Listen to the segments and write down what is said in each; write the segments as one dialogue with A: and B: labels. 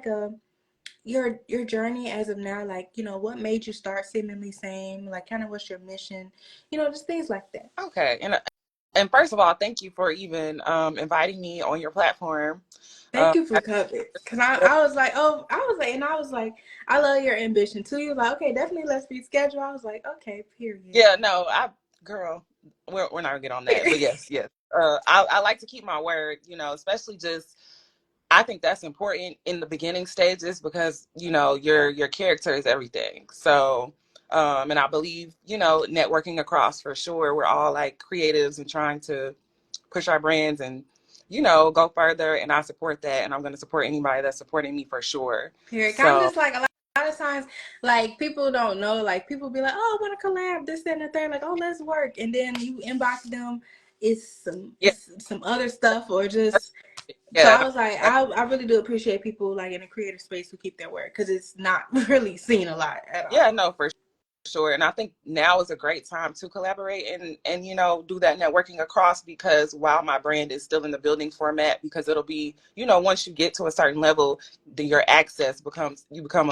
A: like your journey as of now, like, what made you start Seemingly Sane, like kind of what's your mission, just things like that.
B: Okay. And first of all, thank you for even inviting me on your platform.
A: Thank you for coming. Cause I was like, I love your ambition too. You was like, okay, definitely let's reschedule. I was like, okay, period.
B: Yeah, no, girl, we're not gonna get on that, but
A: Period.
B: yes, yes. I like to keep my word, especially just I think that's important in the beginning stages because your character is everything. So, and I believe networking across for sure. We're all like creatives and trying to push our brands and go further. And I support that, and I'm going to support anybody that's supporting me for sure.
A: Period. I'm
B: So
A: just like a lot of times, like people don't know, like people be like, oh, I want to collab, this, that, and the third, like, oh, let's work, and then you inbox them,
B: yeah,
A: it's some other stuff or just. So
B: yeah,
A: I was like, I really do appreciate people like in a creative space who keep their word because it's not really seen a lot at all.
B: yeah, no, for sure. And I think now is a great time to collaborate and do that networking across because while my brand is still in the building format, because it'll be once you get to a certain level, your access becomes you become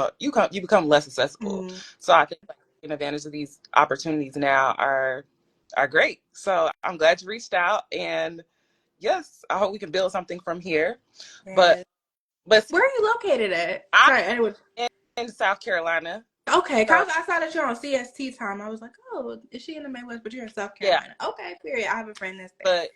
B: less accessible.
A: Mm.
B: So I think like, taking advantage of these opportunities now are great. So I'm glad you reached out, and yes, I hope we can build something from here. But
A: Yes.
B: but
A: Where are you located at?
B: I'm
A: Sorry, anyway.
B: in South Carolina.
A: Okay,
B: So
A: cause I saw that you're on CST time. I was like, oh, is she in the Midwest? But you're in South
B: yeah,
A: Carolina. Okay, period. I have a friend that's there.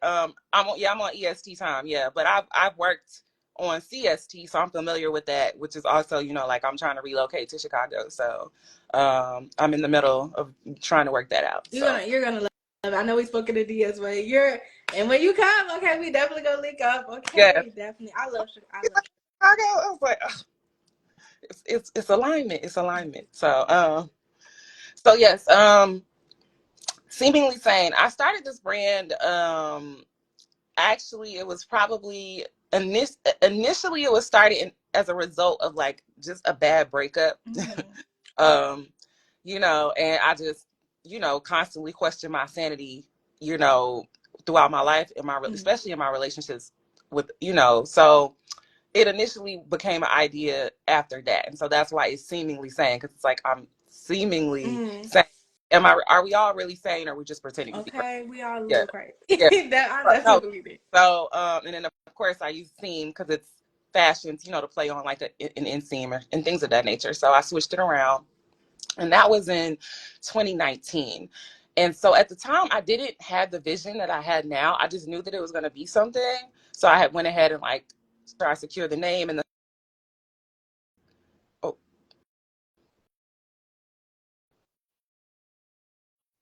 B: but I'm on EST time, yeah, but I've worked on CST, so I'm familiar with that, which is also like I'm trying to relocate to Chicago, so I'm in the middle of trying to work that out. So
A: You're gonna love it. I know we spoke in the DS, but and when you come, okay, we definitely gonna link up.
B: yeah,
A: Okay, definitely. I love
B: Chicago. I was like, ugh, it's alignment, it's alignment. So yes, seemingly sane. I started this brand. Actually, it was probably initially it was started as a result of like just a bad breakup.
A: Mm-hmm.
B: um and I just constantly question my sanity you know throughout my life in my
A: Mm-hmm.
B: especially in my relationships with so it initially became an idea after that, and so that's why it's seemingly sane, because it's like I'm seemingly
A: Mm-hmm.
B: sane. Are we all really sane, or are we just pretending to be crazy?
A: Okay, we are a
B: Yeah,
A: little crazy.
B: yeah.
A: That I
B: Right. No.
A: definitely believe it.
B: So, and then of course I use seam because it's fashions, to play on like an inseam and things of that nature. So I switched it around, and that was in 2019. And so at the time, I didn't have the vision that I had now. I just knew that it was going to be something. So I had went ahead and like tried to secure the name and the oh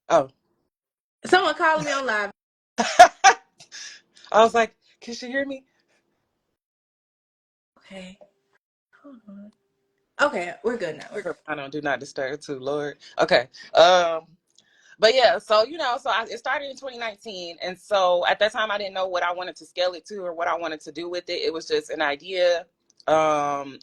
B: oh.
A: Someone calling me on live.
B: I was like, can she hear me?
A: Okay, hold on. Okay, we're good now. We're good.
B: I don't do not disturb too, Lord. Okay. But yeah, so it started in 2019, and so at that time I didn't know what I wanted to scale it to or what I wanted to do with it. It was just an idea, and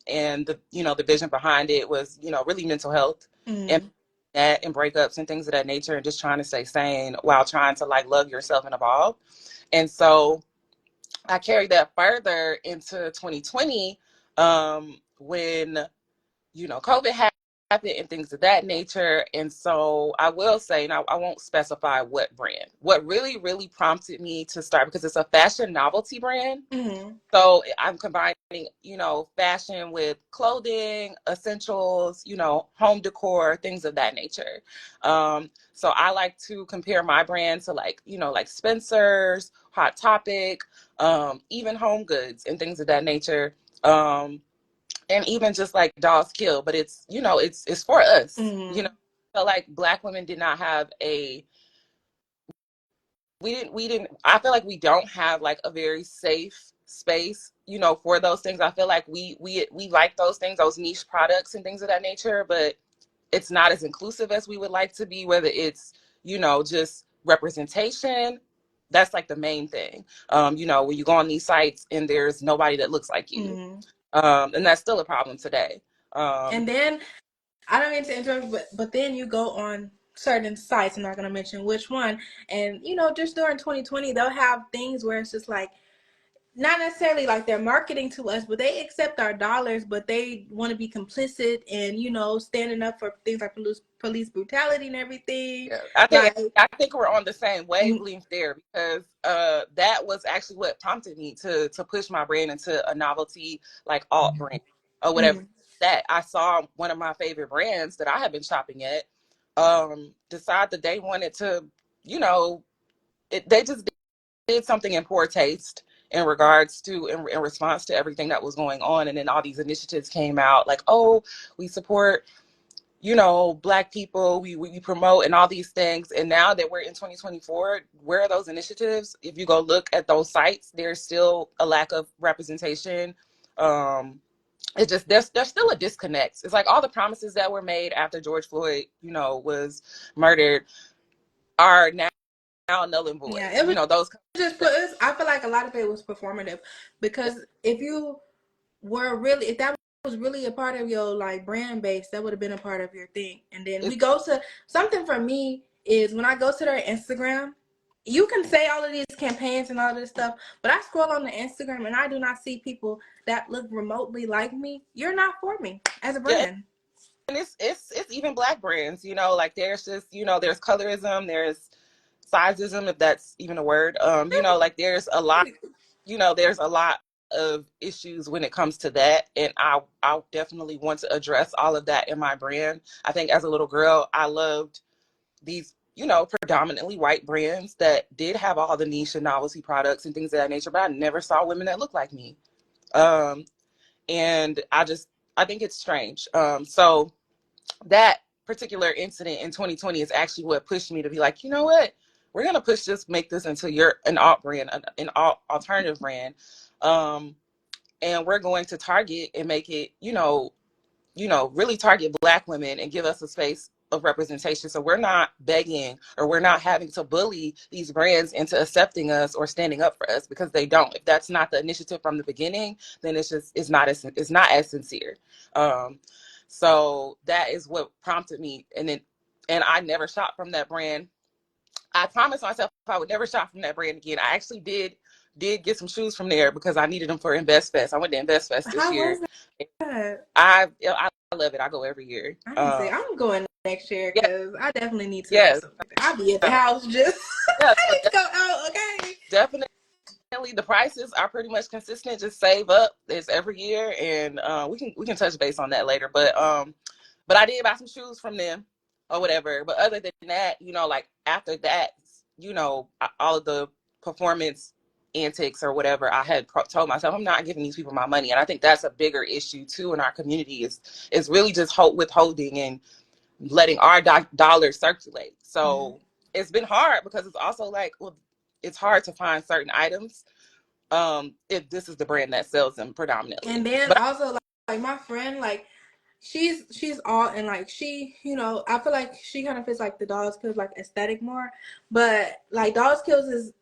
B: the vision behind it was really mental health and
A: Mm-hmm.
B: that and breakups and things of that nature, and just trying to stay sane while trying to like love yourself and evolve. And so I carried that further into 2020, when COVID happened and things of that nature. And so I will say, and I won't specify what brand, what really, really prompted me to start, because it's a fashion novelty brand.
A: Mm-hmm.
B: So I'm combining, fashion with clothing, essentials, home decor, things of that nature. So I like to compare my brand to like Spencer's, Hot Topic, even Home Goods and things of that nature. And even just like Dolls Kill, but it's for us.
A: Mm-hmm.
B: So like Black women did not have we didn't I feel like we don't have like a very safe space, for those things. I feel like we like those things, those niche products and things of that nature, but it's not as inclusive as we would like to be, whether it's just representation. That's like the main thing. When you go on these sites and there's nobody that looks like you,
A: Mm-hmm.
B: and that's still a problem today. um
A: And then I don't mean to interrupt, but then you go on certain sites. I'm not gonna mention which one, and just during 2020, they'll have things where it's just like not necessarily like they're marketing to us, but they accept our dollars, but they want to be complicit and, you know, standing up for things like police brutality and everything.
B: Yeah,
A: Like,
B: I think we're on the same
A: mm,
B: wavelength there, because that was actually what prompted me to push my brand into a novelty like alt brand or whatever.
A: mm,
B: That I saw one of my favorite brands that I had been shopping at decide that they wanted to, you know, they just did something in poor taste in regards to in response to everything that was going on, and then all these initiatives came out like, oh, we support, you know, Black people, we promote and all these things. And now that we're in 2024, where are those initiatives? If you go look at those sites, there's still a lack of representation. It just there's still a disconnect. It's like all the promises that were made after George Floyd, you know, was murdered are now null and void.
A: yeah, it
B: You
A: was
B: know, those.
A: just put us. I feel like a lot of it was performative because if you were really, if that was really a part of your like brand base, that would have been a part of your thing. And then we go to something for me is when I go to their Instagram, you can say all of these campaigns and all this stuff, but I scroll on the Instagram and I do not see people that look remotely like me. You're not for me as a
B: Yeah,
A: brand.
B: and it's even Black brands, you know, like there's just, you know, there's colorism, there's sizeism, if that's even a word. You know, like there's a lot, you know, there's a lot of issues when it comes to that, and I definitely want to address all of that in my brand. I think as a little girl, I loved these, you know, predominantly white brands that did have all the niche and novelty products and things of that nature, but I never saw women that looked like me. Um, and I think it's strange. So that particular incident in 2020 is actually what pushed me to be like, you know what, we're gonna push this, make this into an alt brand, an alt alternative brand, and we're going to target and make it, really target Black women and give us a space of representation. So we're not begging or we're not having to bully these brands into accepting us or standing up for us, because they don't. If that's not the initiative from the beginning, then it's not as sincere. Um, so that is what prompted me, and I never shopped from that brand. I promised myself I would never shop from that brand again. I actually did get some shoes from there because I needed them for Invest Fest. I went to Invest Fest this
A: How was
B: year.
A: that?
B: I love it. I go every year.
A: I need to say I'm going next year
B: Yeah,
A: because I definitely need to
B: yes,
A: also. I'll be at the house just.
B: yeah.
A: I
B: So
A: need to go out. Okay.
B: definitely, the prices are pretty much consistent. Just save up. It's every year, and we can touch base on that later. But I did buy some shoes from them or whatever. But other than that, you know, like after that, you know, all of the performance antics or whatever, I had told myself I'm not giving these people my money, and I think that's a bigger issue too in our community, is really just withholding and letting our dollars circulate.
A: Mm-hmm.
B: So it's been hard because it's also like, well, it's hard to find certain items if this is the brand that sells them
A: And
B: predominantly.
A: then
B: But
A: also like my friend, like she's all and like she, you know, I feel like she kind of fits like the Dolls Kills like aesthetic more, but like Dolls Kills is,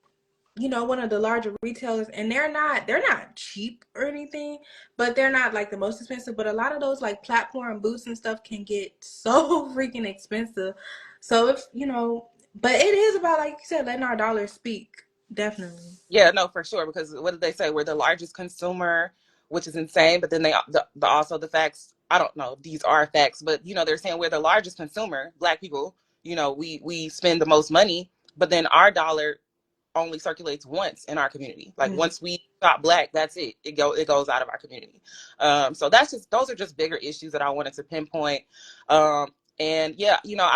A: you know, one of the larger retailers, and they're not cheap or anything, but they're not like the most expensive. But a lot of those like platform boots and stuff can get so freaking expensive. So if you know, but it is about, like you said, letting our dollars speak. Definitely.
B: yeah, no, for sure. Because what did they say? We're the largest consumer, which is insane. But then also the facts. I don't know if these are facts, but you know they're saying we're the largest consumer. Black people, you know, we spend the most money, but then our dollar only circulates once in our community. Like
A: Mm-hmm.
B: once we stop Black, that's it. It goes out of our community. So those are just bigger issues that I wanted to pinpoint. And yeah, you know,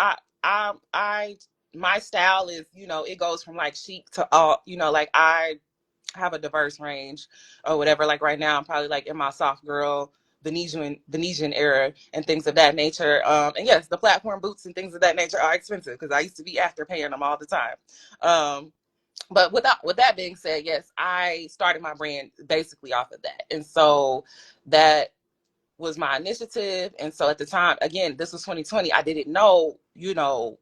B: I my style is, you know, it goes from like chic to all, you know, like I have a diverse range or whatever. Like right now, I'm probably like in my soft girl Venetian era and things of that nature. And yes, the platform boots and things of that nature are expensive because I used to be after paying them all the time. But with that being said, yes, I started my brand basically off of that, and so that was my initiative. And so at the time, again, this was 2020. I didn't know, you know,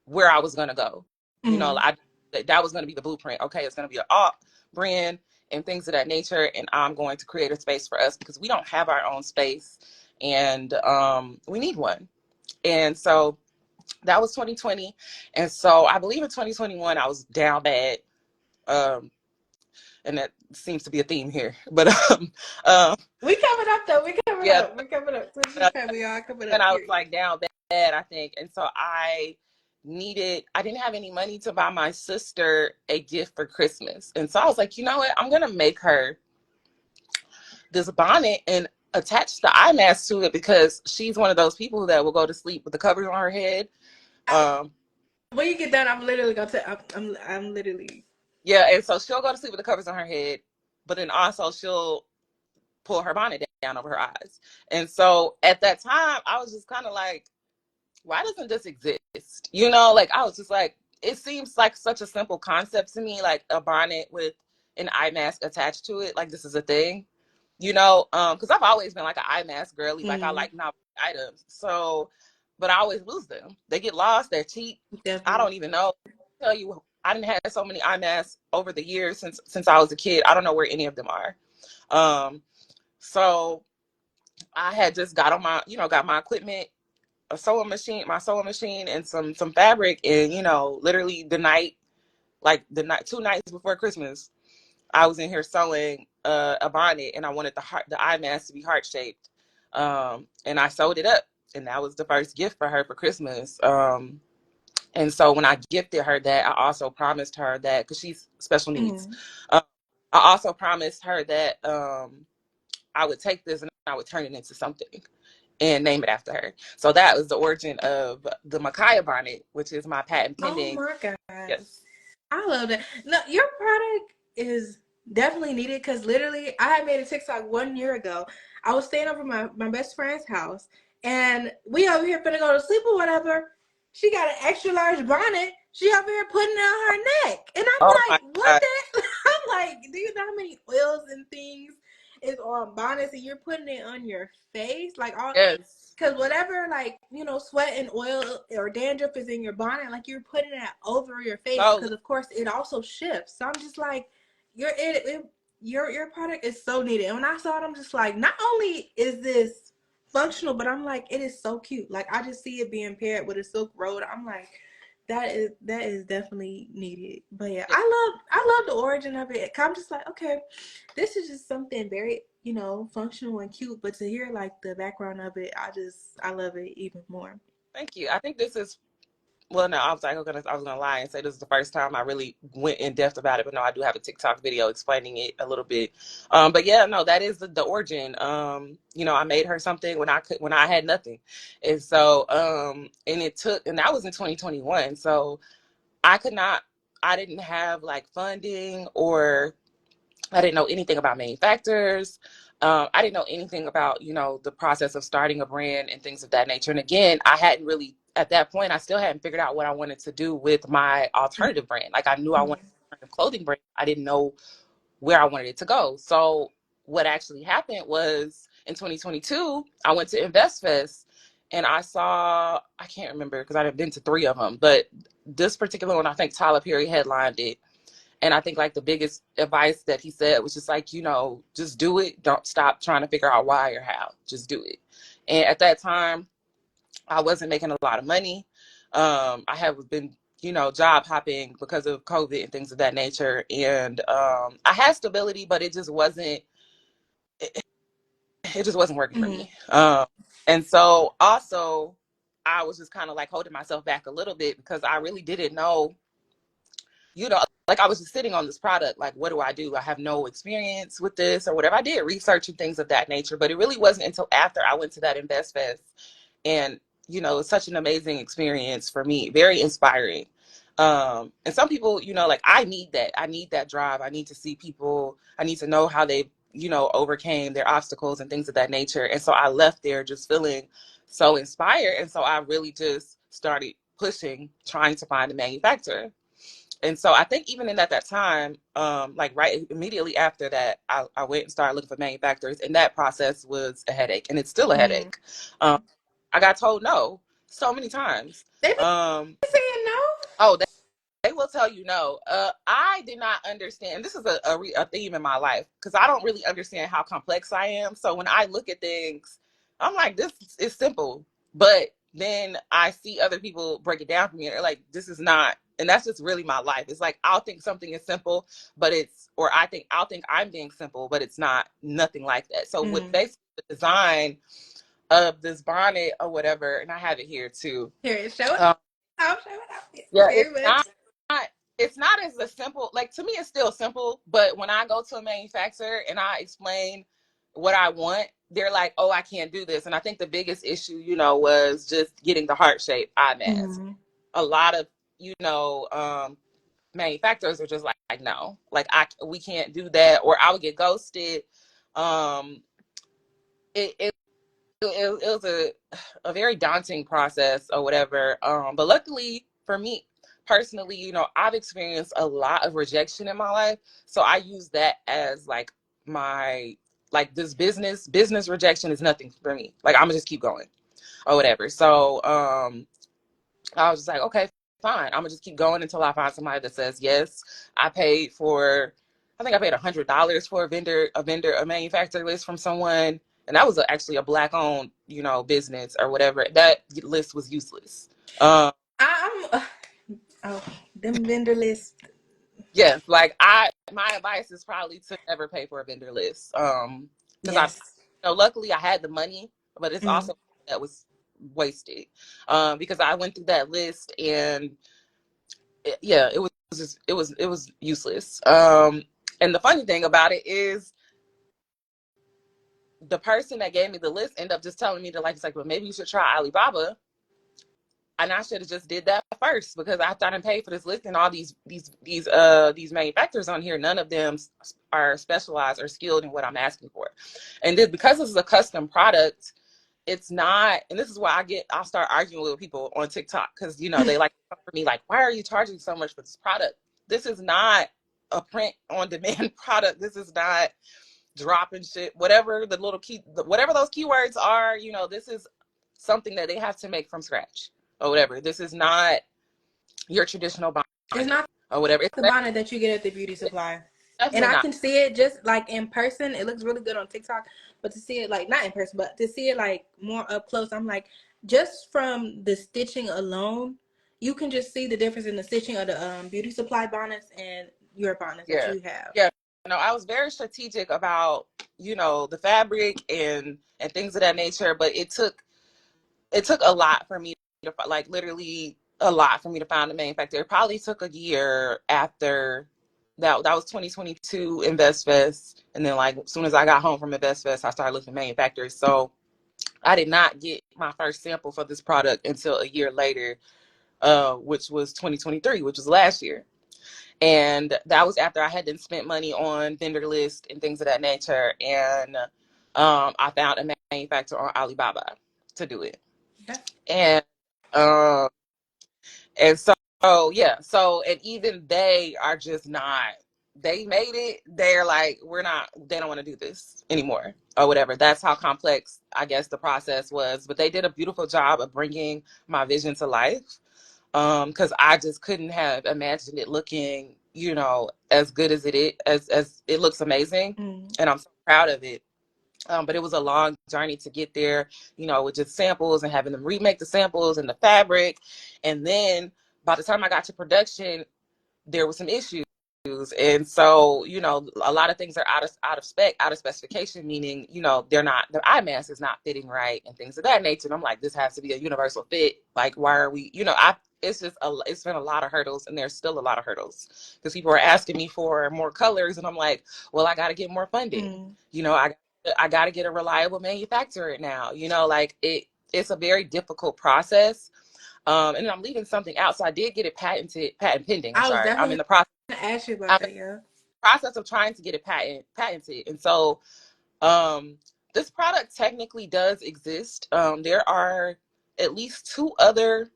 B: where I was gonna go. You know,
A: Mm-hmm.
B: that was gonna be the blueprint. Okay, it's gonna be an alt brand and things of that nature, and I'm going to create a space for us because we don't have our own space, and we need one. And so that was 2020, and so I believe in 2021 I was down bad. Um, and that seems to be a theme here. But
A: We coming up though. We coming
B: yeah,
A: up. We coming up. Since you said we all coming
B: and
A: up.
B: I was
A: Period.
B: like down bad, I think, and so I didn't have any money to buy my sister a gift for Christmas, and so I was like, you know what, I'm gonna make her this bonnet and attach the eye mask to it because she's one of those people that will go to sleep with the covers on her head. Um,
A: When you get done, I'm literally gonna tell. I'm literally.
B: yeah, and so she'll go to sleep with the covers on her head, but then also she'll pull her bonnet down over her eyes. And so at that time, I was just kind of like, why doesn't this exist? You know, like I was just like, it seems like such a simple concept to me, like a bonnet with an eye mask attached to it. Like this is a thing, you know, because I've always been like an eye mask girly. Like I
A: Mm,
B: like novelty items. So, but I always lose them. They get lost. They're cheap. I
A: definitely.
B: don't even know. I tell you, I didn't have so many eye masks over the years since I was a kid. I don't know where any of them are. Um, so I had just got on my, got my equipment, my sewing machine, and some fabric, and literally the night, 2 nights before Christmas, I was in here sewing a bonnet, and I wanted the eye mask to be heart shaped, and I sewed it up, and that was the first gift for her for Christmas. And so when I gifted her that, I also promised her that because she's special needs,
A: Mm.
B: um, I also promised her that I would take this and I would turn it into something and name it after her. So that was the origin of the Mekhiya bonnet, which is my patent
A: Oh
B: pending.
A: my gosh.
B: Yes.
A: I love that. No, your product is definitely needed because literally I had made a TikTok 1 year ago. I was staying over my best friend's house and we over here finna go to sleep or whatever. She got an extra large bonnet. She over here putting it on her neck. And
B: Oh
A: I'm
B: my
A: like, what
B: God.
A: the? I'm like, do you know how many oils and things is on bonnets and you're putting it on your face? Like all
B: Yes.
A: because whatever, like, sweat and oil or dandruff is in your bonnet, like you're putting that over your face
B: So
A: because, of course, it also shifts. So I'm just like, your product is so needed. And when I saw it, I'm just like, not only is this functional, but I'm like, it is so cute. Like I just see it being paired with a silk road. I'm like, that is definitely needed. But yeah,
B: yeah,
A: I love the origin of it. I'm just like, okay, this is just something very, functional and cute. But to hear like the background of it, I love it even more.
B: thank you. I think this is well, no, I was gonna lie and say this is the first time I really went in depth about it, but no, I do have a TikTok video explaining it a little bit. But yeah, no, that is the origin. I made her something when I had nothing, and so and that was in 2021. So I could not, I didn't have like funding, or I didn't know anything about manufacturers. I didn't know anything about, the process of starting a brand and things of that nature. And again, I hadn't really, at that point, I still hadn't figured out what I wanted to do with my alternative brand. Like I knew I wanted
A: Mm-hmm.
B: an alternative clothing brand. I didn't know where I wanted it to go. So what actually happened was in 2022, I went to InvestFest and I can't remember because I've been to three of them, but this particular one, I think Tyler Perry headlined it, and I think like the biggest advice that he said was just like, just do it. Don't stop trying to figure out why or how. Just do it. And at that time, I wasn't making a lot of money. I have been, job hopping because of COVID and things of that nature. And I had stability, but it just wasn't working for
A: Mm-hmm.
B: me. And so also I was just kind of like holding myself back a little bit because I really didn't know, like I was just sitting on this product, like, what do I do? I have no experience with this or whatever. I did research and things of that nature, but it really wasn't until after I went to that Invest Fest. And, it's such an amazing experience for me, very inspiring. And some people, like I need that. I need that drive. I need to see people, I need to know how they, overcame their obstacles and things of that nature. And so I left there just feeling so inspired. And so I really just started pushing, trying to find a manufacturer. And so I think even in at that time, like right immediately after that, I went and started looking for manufacturers, and that process was a headache, and it's still a
A: Mm-hmm.
B: headache. I got told no so many times.
A: They be
B: Um,
A: saying no.
B: oh, they will tell you no. I did not understand. This is a theme in my life because I don't really understand how complex I am. So when I look at things, I'm like, this is simple, but then I see other people break it down for me, and they're like, this is not. And that's just really my life. It's like I'll think something is simple, but it's, or I'll think I'm being simple, but it's not, nothing like that. So with
A: Mm.
B: basically the design of this bonnet or whatever, and I have it here too.
A: Here, show it.
B: Um,
A: I'll show it out
B: yeah,
A: very much.
B: it's not as a simple, like to me it's still simple, but when I go to a manufacturer and I explain what I want, they're like, oh, I can't do this. And I think the biggest issue, was just getting the heart shape eye mask.
A: Mm.
B: A lot of, manufacturers are just like no, like we can't do that, or I would get ghosted. Um, it was a very daunting process or whatever. But luckily for me personally, I've experienced a lot of rejection in my life. So I use that as like my, like this business rejection is nothing for me. Like I'm gonna just keep going or whatever. So I was just like, okay, fine. I'm gonna just keep going until I find somebody that says yes. I think I paid $100 for a manufacturer list from someone, and that was actually a black owned, business or whatever. That list was useless. Um,
A: I'm oh, them vendor lists.
B: yes, like my advice is probably to never pay for a vendor list. Because
A: Yes.
B: luckily I had the money, but it's
A: Mm.
B: also that was wasted. Because I went through that list and yeah, it was just it was useless. And the funny thing about it is the person that gave me the list ended up just telling me to like, it's like, well, maybe you should try Alibaba. And I should have just did that first, because I thought I paid for this list and all these manufacturers on here, none of them are specialized or skilled in what I'm asking for. And then because this is a custom product, it's not, and this is why I'll start arguing with people on TikTok, because they like to come for me like, why are you charging so much for this product? This is not a print on demand product. This is not dropping shit, whatever whatever those keywords are, this is something that they have to make from scratch or whatever. This is not your traditional
A: It's
B: bonnet
A: not
B: or whatever. It's
A: the bonnet that you get at the beauty supply. And
B: definitely
A: I
B: not.
A: can see it just like in person. It looks really good on TikTok, but to see it like not in person, but to see it like more up close, I'm like, just from the stitching alone, you can just see the difference in the stitching of the beauty supply bonnets and your bonnets that
B: Yeah.
A: you have.
B: Yeah. I was very strategic about, the fabric and things of that nature, but it took a lot for me to, like, literally a lot for me to find a manufacturer. It probably took a year after that was 2022 InvestFest, and then like as soon as I got home from InvestFest, I started looking at manufacturers. So I did not get my first sample for this product until a year later, which was 2023, which was last year. And that was after I had then spent money on vendor list and things of that nature. And I found a manufacturer on Alibaba to do it.
A: That's
B: And um, and yeah, so and even they are just not. They made it. They're like, we're not. They don't want to do this anymore or whatever. That's how complex I guess the process was. But they did a beautiful job of bringing my vision to life. Because I just couldn't have imagined it looking, as good as as it looks amazing,
A: mm.
B: and I'm so proud of it. But it was a long journey to get there, with just samples and having them remake the samples and the fabric. And then by the time I got to production, there were some issues. And so, a lot of things are out of spec, out of specification, meaning, they're not, the eye mask is not fitting right and things of that nature. And I'm like, this has to be a universal fit. Like, why are we, it's been a lot of hurdles, and there's still a lot of hurdles because people are asking me for more colors. And I'm like, well, I got to get more funding.
A: Mm.
B: I got to get a reliable manufacturer now, like it's a very difficult process. And I'm leaving something out. So I did get it patent pending. I'm
A: I was
B: sorry. I'm
A: definitely
B: in the process.
A: gonna ask you about
B: I'm in
A: that, yeah.
B: the process of trying to get it patented. And so, this product technically does exist. There are at least two other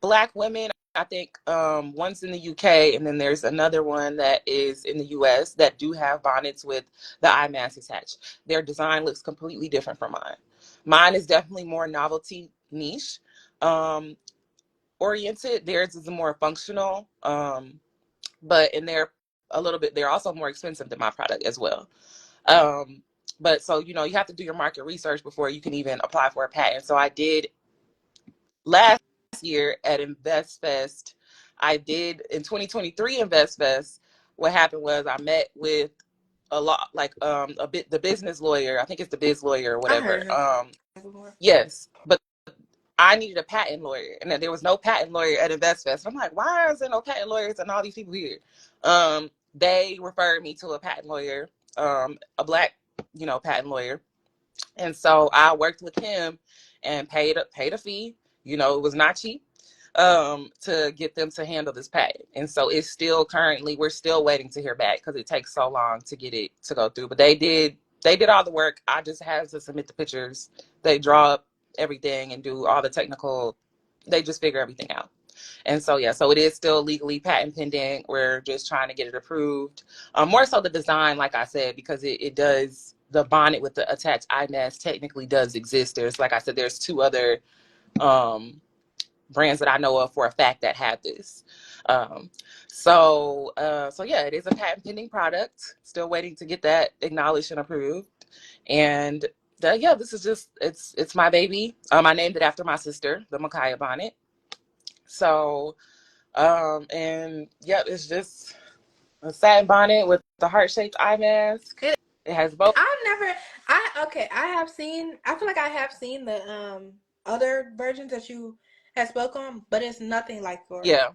B: Black women. I think one's in the UK, and then there's another one that is in the US that do have bonnets with the eye mask attached. Their design looks completely different from mine. Mine is definitely more novelty niche. Um, oriented. Theirs is more functional, but and they're also more expensive than my product as well. Um, but so you have to do your market research before you can even apply for a patent. So I did last year at InvestFest. I did in 2023 Invest Fest. What happened was I met with a lot like a bit the business lawyer. I think it's the biz lawyer or
A: I heard
B: whatever.
A: of him before.
B: Yes, but I needed a patent lawyer, and there was no patent lawyer at InvestFest. I'm like, why is there no patent lawyers and all these people here? They referred me to a patent lawyer, a black, patent lawyer, and so I worked with him and paid a fee. It was not cheap, to get them to handle this patent. And so it's still currently we're still waiting to hear back because it takes so long to get it to go through. But they did all the work. I just had to submit the pictures. They draw up everything and do all the technical. They just figure everything out. And so yeah, so it is still legally patent pending. We're just trying to get it approved. More so the design, like I said, because it does the bonnet with the attached eye mask technically does exist. There's like I said, there's two other brands that I know of for a fact that have this. So yeah, it is a patent pending product. Still waiting to get that acknowledged and approved. And yeah, this is just it's my baby. I named it after my sister, the Mekhiya bonnet. So and yeah, it's just a satin bonnet with the heart shaped eye mask. It has both.
A: I've never. I have seen. I feel like I have seen the other versions that you had spoke on, but it's nothing like yours.
B: Yeah.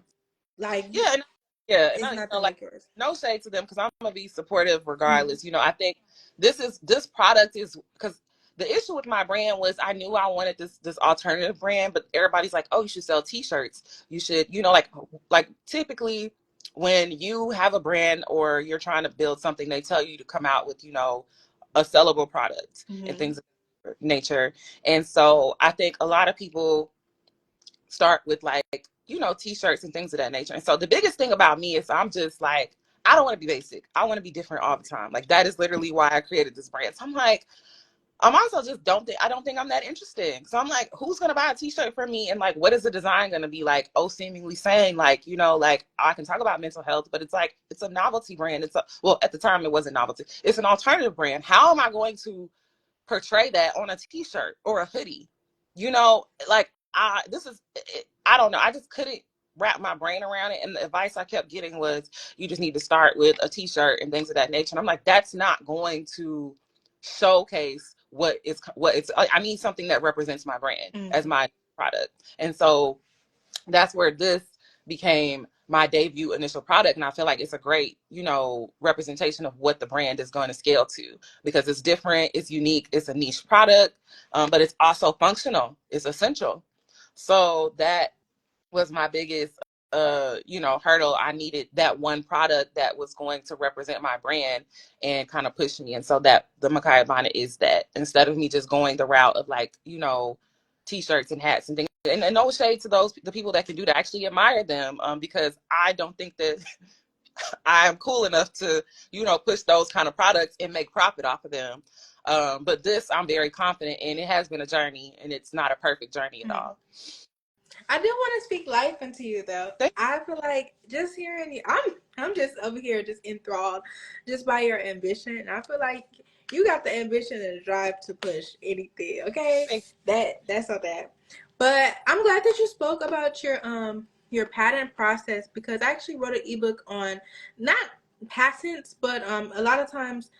A: Like
B: Yeah, and
A: it's
B: I,
A: nothing
B: like
A: like yours.
B: no shade to them because I'm gonna be supportive
A: Mm-hmm.
B: regardless. I think this product is because the issue with my brand was I knew I wanted this alternative brand, but everybody's like, oh, you should sell T-shirts. You should, like typically when you have a brand or you're trying to build something, they tell you to come out with a sellable product and
A: Mm-hmm.
B: things of that nature. And so I think a lot of people start with like T-shirts and things of that nature. And so the biggest thing about me is I'm just like I don't want to be basic. I want to be different all the time. Like that is literally why I created this brand. So I'm like I'm also just I don't think I'm that interesting. So I'm like, who's gonna buy a T-shirt from me? And like, what is the design gonna be like? Oh, seemingly sane. Like, like I can talk about mental health, but it's like it's a novelty brand. Well, at the time it wasn't novelty. It's an alternative brand. How am I going to portray that on a T-shirt or a hoodie? Like I don't know. I just couldn't wrap my brain around it. And the advice I kept getting was, you just need to start with a T-shirt and things of that nature. And I'm like, that's not going to showcase what it's. I need something that represents my brand as
A: Mm-hmm.
B: my product. And so that's where this became my debut initial product, and I feel like it's a great representation of what the brand is going to scale to, because it's different, it's unique, it's a niche product, but it's also functional, it's essential. So that was my biggest hurdle. I needed that one product that was going to represent my brand and kind of push me. And so that the Mekhiya bonnet is that, instead of me just going the route of like t-shirts and hats and things. And no shade to the people that can do that. I actually admire them, because I don't think that I'm cool enough to push those kind of products and make profit off of them. But this I'm very confident in. It has been a journey, and it's not a perfect journey at
A: Mm-hmm.
B: all.
A: I do want to speak life into you though.
B: Thank
A: I feel like just hearing you, I'm just over here just enthralled just by your ambition. And I feel like you got the ambition and the drive to push anything. Okay,
B: you.
A: that's not that. But I'm glad that you spoke about your patent process, because I actually wrote an ebook on not patents, but a lot of times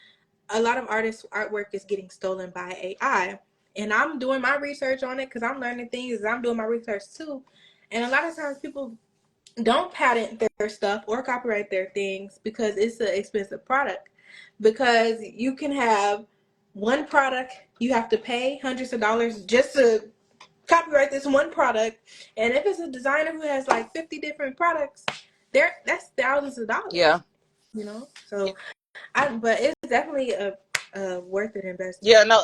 A: a lot of artists' artwork is getting stolen by AI. And I'm doing my research on it because I'm learning things. I'm doing my research too. And a lot of times people don't patent their stuff or copyright their things because it's an expensive product. Because you can have one product, you have to pay hundreds of dollars just to copyright this one product. And if it's a designer who has like 50 different products, that's thousands of
B: Yeah.
A: dollars. So but it's definitely a worth it investment.
B: Yeah, no,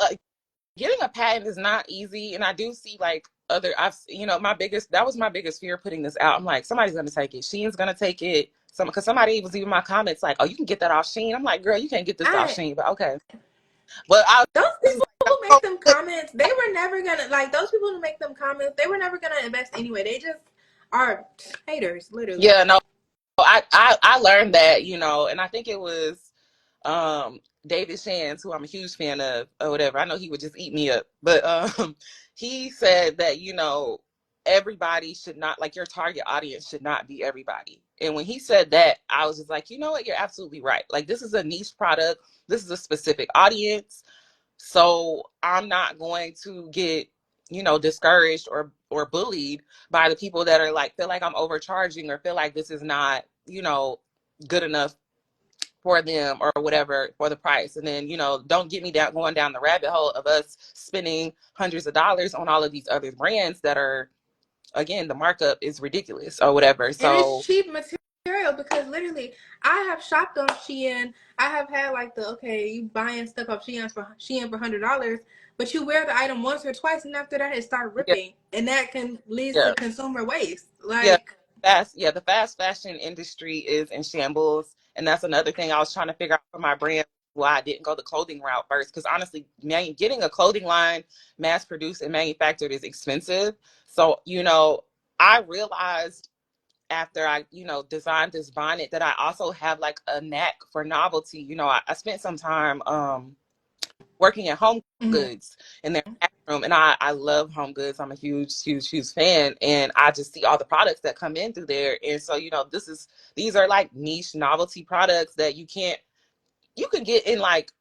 B: getting a patent is not easy, and I do see like my biggest that was my biggest fear putting this out. I'm like, somebody's gonna take it. Shein's gonna take it. Because somebody was even my comments like, oh, you can get that off Shein. I'm like, girl, you can't get this off
A: I
B: Shein, but okay. But I
A: Those
B: was
A: people
B: like,
A: who make them comments, they were never gonna like those people who make them comments. They were never gonna invest anyway. They just are haters, literally.
B: yeah, no, I learned that, and I think it was David Shands, who I'm a huge fan of or whatever. I know he would just eat me up, but he said that everybody should not, like, your target audience should not be everybody. And when he said that, I was just like, you know what, you're absolutely right. Like, this is a niche product, this is a specific audience. So I'm not going to get, discouraged or bullied by the people that are like, feel like I'm overcharging or feel like this is not, good enough for them or whatever for the price. And then, don't get me down going down the rabbit hole of us spending hundreds of dollars on all of these other brands that are, again, the markup is ridiculous or whatever.
A: And it's
B: So
A: cheap material because literally I have shopped on Shein. I have had like you buying stuff off Shein for $100, but you wear the item once or twice, and after that it start
B: yeah,
A: ripping, and that can lead to
B: yeah,
A: consumer waste.
B: yeah.
A: Like,
B: The fast fashion industry is in shambles. And that's another thing I was trying to figure out for my brand, why I didn't go the clothing route first. Because honestly, getting a clothing line mass produced and manufactured is expensive. So, I realized after I, designed this bonnet that I also have like a knack for novelty. I spent some time working at Home
A: mm-hmm.
B: Goods in their bathroom, and I love Home Goods. I'm a huge, huge, huge fan, and I just see all the products that come in through there. And so, these are like niche novelty products that you can get in like,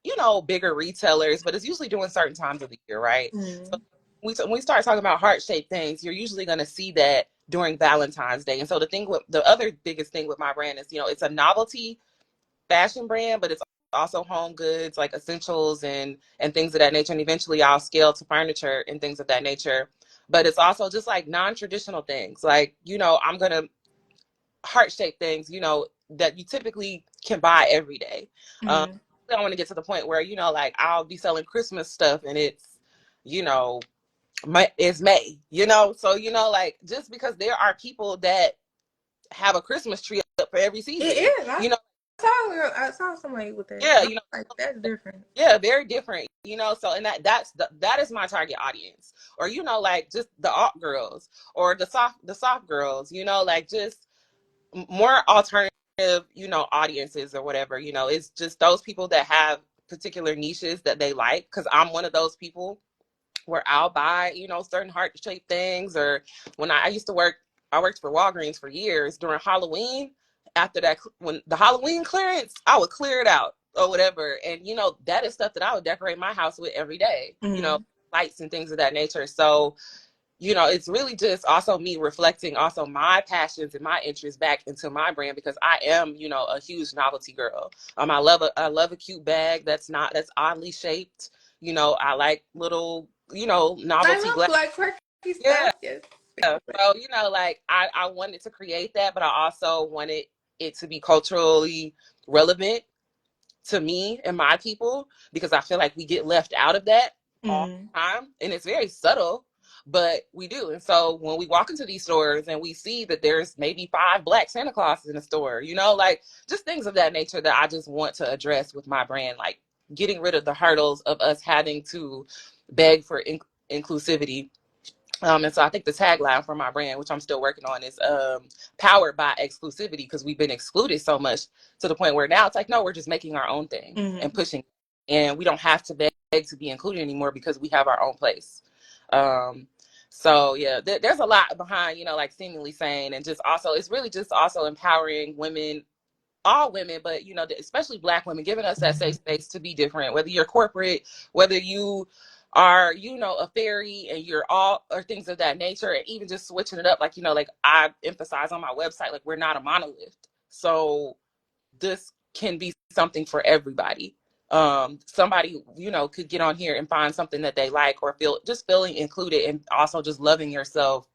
B: bigger retailers, but it's usually during certain times of the year, right? So
A: Mm-hmm.
B: when we start talking about heart-shaped things, you're usually going to see that during Valentine's Day. And so the other biggest thing with my brand is, it's a novelty fashion brand, but it's also home goods like essentials and things of that nature. And eventually I'll scale to furniture and things of that nature. But it's also just like non-traditional things. Like, I'm gonna heart shaped things, that you typically can buy every day. Um,
A: Mm-hmm.
B: I want to get to the point where, like I'll be selling Christmas stuff and it's, you know, it's May, so, like just because there are people that have a Christmas tree up for every
A: It
B: season,
A: is. I saw somebody with that.
B: yeah,
A: I was like, that's different.
B: yeah, very different, so, and that is my target audience. Or, like just the alt girls or the soft girls, like just more alternative, audiences or whatever. It's just those people that have particular niches that they like, because I'm one of those people where I'll buy, certain heart shaped things. Or when I used to work, I worked for Walgreens for years during Halloween. After that, when the Halloween clearance, I would clear it out or whatever. And, that is stuff that I would decorate my house with every day,
A: Mm-hmm.
B: lights and things of that nature. So, it's really just also me reflecting also my passions and my interests back into my brand, because I am, a huge novelty girl. I love a cute bag that's oddly shaped. I like little,
A: I
B: novelty
A: love
B: glass.
A: like quirky
B: Yeah.
A: stuff. Yes.
B: So, like I wanted to create that, but I also wanted it to be culturally relevant to me and my people, because I feel like we get left out of that all
A: Mm-hmm.
B: the time. And it's very subtle, but we do. And so when we walk into these stores and we see that there's maybe 5 black Santa Clauses in the store, like just things of that nature that I just want to address with my brand, like getting rid of the hurdles of us having to beg for inclusivity. And so I think the tagline for my brand, which I'm still working on, is powered by exclusivity, because we've been excluded so much to the point where now it's like, no, we're just making our own thing and
A: Mm-hmm.
B: pushing. And we don't have to beg to be included anymore because we have our own place. Um, so, yeah, there's a lot behind, like Seemingly Sane. And just also, it's really just also empowering women, all women, but especially Black women, giving us that safe space to be different. Whether you're corporate, whether you are, a fairy, and you're all, or things of that nature, and even just switching it up, like like I emphasize on my website, like we're not a monolith. So this can be something for everybody. Somebody could get on here and find something that they like, or feeling included, and also just loving yourself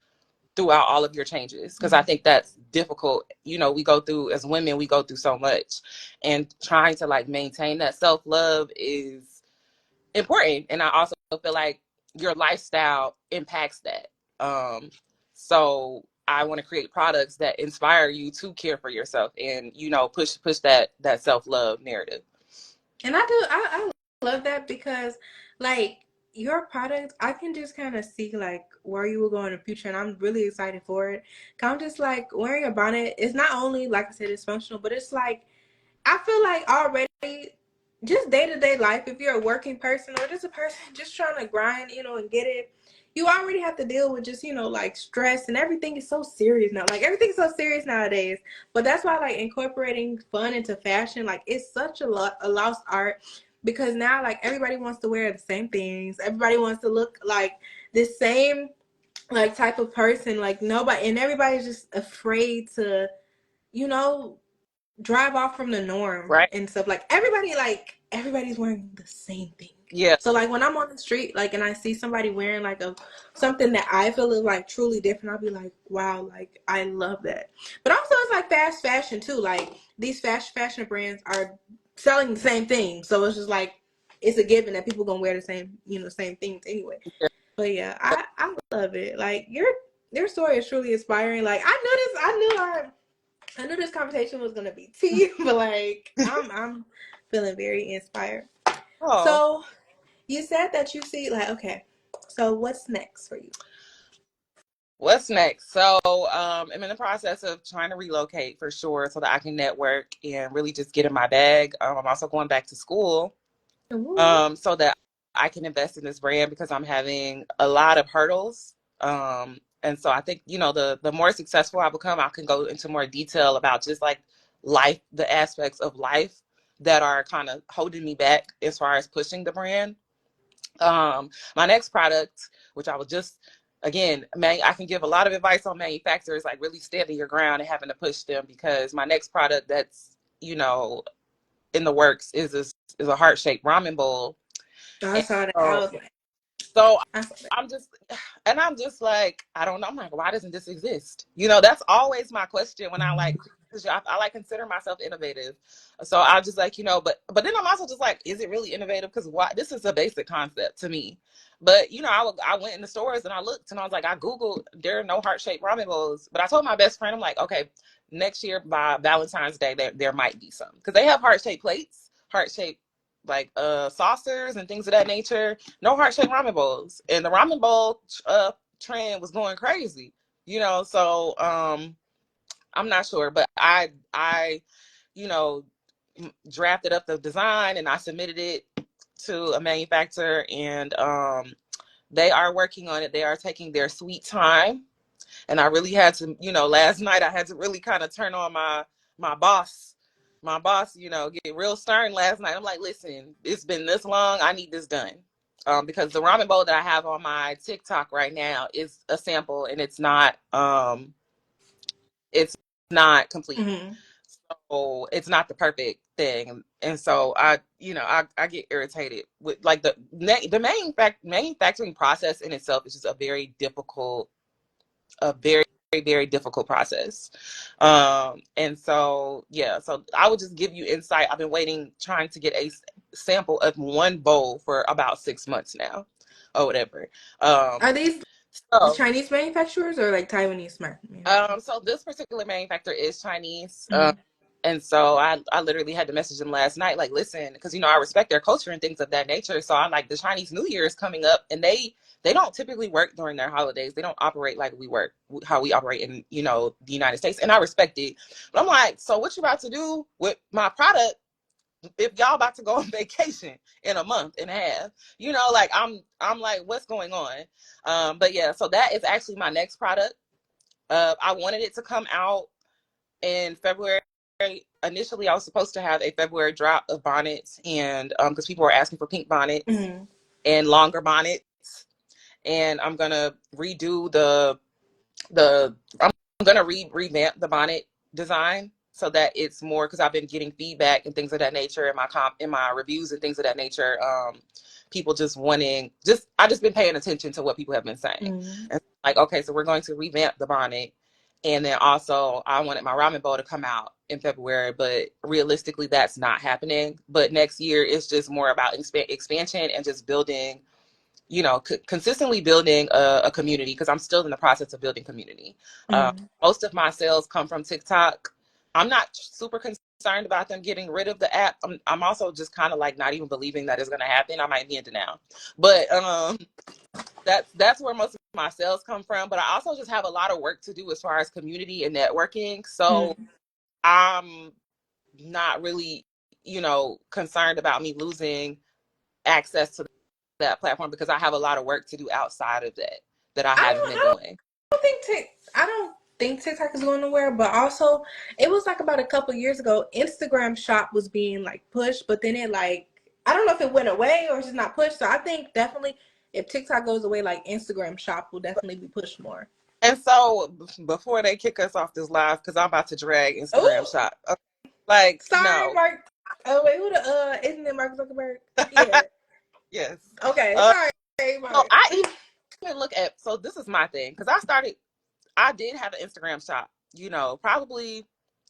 B: throughout all of your changes, because I
A: Mm-hmm.
B: think that's difficult. We go through, as women, we go through so much, and trying to like maintain that self-love is important. And I also feel like your lifestyle impacts that. So I want to create products that inspire you to care for yourself and push that self-love narrative.
A: And I love that because like your product, I can just kind of see like where you will go in the future, and I'm really excited for it. 'Cause I'm just like wearing a bonnet. It's not only like I said, it's functional, but it's like I feel like already just day-to-day life, if you're a working person or just a person just trying to grind, and get it, you already have to deal with just, like stress, and everything is so serious now. Like everything's so serious nowadays. But that's why like incorporating fun into fashion, like it's such a lost art, because now like everybody wants to wear the same things. Everybody wants to look like the same like type of person. Like nobody, and everybody's just afraid to, you know, drive off from the norm
B: Right.
A: and stuff. Like everybody's wearing the same thing.
B: Yeah.
A: So like when I'm on the street, like, and I see somebody wearing like a something that I feel is like truly different, I'll be like, wow, like I love that. But also it's like fast fashion too. Like these fast fashion brands are selling the same thing, so it's just like it's a given that people gonna wear the same, same things anyway. But yeah, I love it. Like your story is truly inspiring. Like I knew this conversation was gonna be tea, but like I'm feeling very inspired.
B: Oh,
A: So you said that you see like, okay, so what's next for you?
B: what's next? So, I'm in the process of trying to relocate for sure, so that I can network and really just get in my bag. I'm also going back to school,
A: Ooh.
B: so that I can invest in this brand because I'm having a lot of hurdles. And so I think, the more successful I become, I can go into more detail about just like life, the aspects of life that are kind of holding me back as far as pushing the brand. My next product, which I will just, again, I can give a lot of advice on manufacturers, like really standing your ground and having to push them, because my next product that's, in the works is a heart shaped ramen bowl.
A: I
B: And
A: saw that. I
B: so,
A: was like,
B: so
A: I saw that.
B: I'm just, and I'm just like, I don't know. I'm like, why doesn't this exist? That's always my question when I like, because I like consider myself innovative. So I just like, but then I'm also just like, is it really innovative? Because why? This is a basic concept to me. But I went in the stores and I looked and I was like, I googled, there are no heart shaped ramen bowls. But I told my best friend, I'm like, okay, next year by Valentine's Day, there might be some, because they have heart shaped plates, heart shaped like saucers and things of that nature. No heart shaped ramen bowls, and the ramen bowl trend was going crazy. So I'm not sure, but I you know drafted up the design and I submitted it to a manufacturer, and they are working on it. They are taking their sweet time, and I really had to, last night I had to really kind of turn on my boss. My boss, get real stern last night. I'm like, listen, it's been this long. I need this done. Because the ramen bowl that I have on my TikTok right now is a sample, and it's not complete.
A: Mm-hmm.
B: So it's not the perfect thing. And so I get irritated with like the manufacturing process in itself is just a very, very difficult process. And so, yeah, so I would just give you insight. I've been trying to get a sample of one bowl for about 6 months now, or whatever.
A: Are these
B: So,
A: Chinese manufacturers or like Taiwanese manufacturers?
B: so this particular manufacturer is Chinese.
A: Mm-hmm.
B: And so I literally had to message them last night, like, listen, because I respect their culture and things of that nature. So I'm like, the Chinese New Year is coming up, and they don't typically work during their holidays. They don't operate like we work, how we operate in the United States, and I respect it. But I'm like, so what you about to do with my product if y'all about to go on vacation in a month and a half? Like I'm like, what's going on? But yeah, so that is actually my next product. I wanted it to come out in February. Initially, I was supposed to have a February drop of bonnets, and because people were asking for pink bonnets
A: Mm-hmm.
B: and longer bonnets, and I'm gonna redo the I'm gonna revamp the bonnet design so that it's more, because I've been getting feedback and things of that nature in my reviews and things of that nature. People just wanting I just been paying attention to what people have been saying,
A: Mm-hmm.
B: and like, okay, so we're going to revamp the bonnet. And then also, I wanted my ramen bowl to come out in February, but realistically, that's not happening. But next year, it's just more about expansion and just building, consistently building a community, because I'm still in the process of building community.
A: Mm-hmm.
B: Most of my sales come from TikTok. I'm not super concerned about them getting rid of the app. I'm also just kind of like not even believing that it's going to happen. I might be into now, but that's where most of my sales come from. But I also just have a lot of work to do as far as community and networking. So
A: Mm-hmm.
B: I'm not really. concerned about me losing access to that platform because I have a lot of work to do outside of that I haven't been doing.
A: I don't think TikTok is going nowhere, but also it was like about a couple years ago, Instagram Shop was being like pushed, but then it like I don't know if it went away or it's just not pushed. So I think definitely if TikTok goes away, like Instagram Shop will definitely be pushed more.
B: And so before they kick us off this live, because I'm about to drag Instagram
A: Oh,
B: Shop. Like,
A: sorry,
B: no.
A: Mark. Oh wait, who the isn't it Mark Zuckerberg? Yeah.
B: Yes.
A: Okay,
B: Uh,
A: sorry,
B: so
A: Mark.
B: I even look at, so this is my thing, because I did have an Instagram shop, probably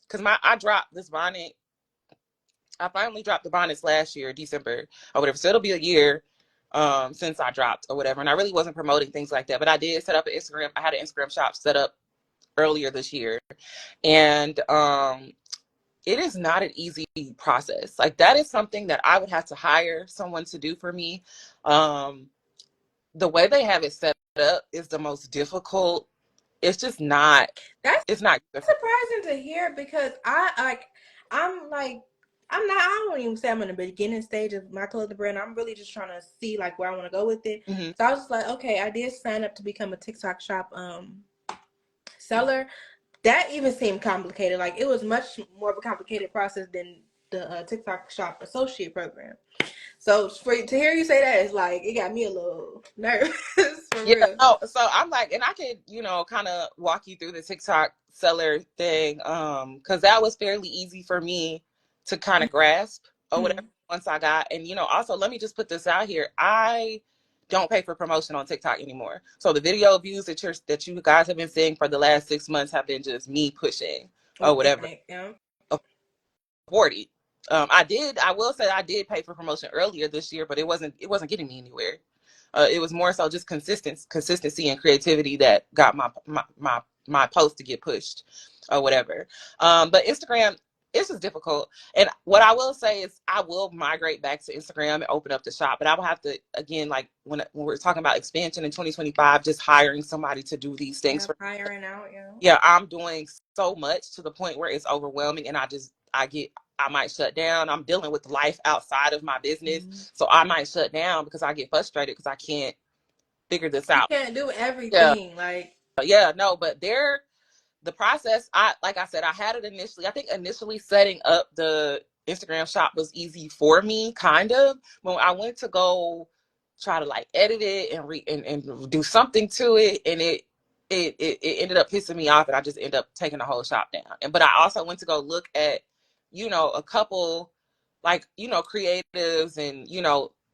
B: because I dropped this bonnet. I finally dropped the bonnets last year, December or whatever. So it'll be a year since I dropped or whatever. And I really wasn't promoting things like that. But I did set up an Instagram. I had an Instagram shop set up earlier this year. And it is not an easy process. Like that is something that I would have to hire someone to do for me. Um, the way they have it set up is the most difficult. It's just not.
A: That's
B: It's not.
A: surprising to hear because I'm like I'm not I don't even say I'm in the beginning stage of my clothing brand. I'm really just trying to see like where I want to go with it.
B: Mm-hmm.
A: So I was just like, okay, I did sign up to become a TikTok shop seller. That even seemed complicated. Like it was much more of a complicated process than the TikTok shop associate program. So to hear you say that is like it got me a little nervous for
B: Yeah,
A: real.
B: no, so I'm like, and I could, kind of walk you through the TikTok seller thing, because that was fairly easy for me to kind of grasp or whatever
A: Mm-hmm.
B: once I got, and also let me just put this out here. I don't pay for promotion on TikTok anymore. So the video views that you guys have been seeing for the last 6 months have been just me pushing or whatever.
A: Organic, yeah.
B: 40. I will say I did pay for promotion earlier this year, but it wasn't getting me anywhere. It was more so just consistency and creativity that got my post to get pushed or whatever. But Instagram, it's just difficult. And what I will say is I will migrate back to Instagram and open up the shop, but I will have to, again, like when we're talking about expansion in 2025, just hiring somebody to do these things
A: Yeah,
B: for.
A: hiring out, yeah.
B: Yeah, I'm doing so much to the point where it's overwhelming, and I might shut down. I'm dealing with life outside of my business,
A: Mm-hmm.
B: so I might shut down because I get frustrated because I can't figure this
A: You
B: out.
A: can't do
B: Yeah,
A: everything. Like,
B: yeah, no, but the process, like I said, I had it initially. I think initially setting up the Instagram shop was easy for me, kind of. When I went to go try to like edit it and do something to it, and it ended up pissing me off, and I just ended up taking the whole shop down. But I also went to go look at, a couple like, creatives and,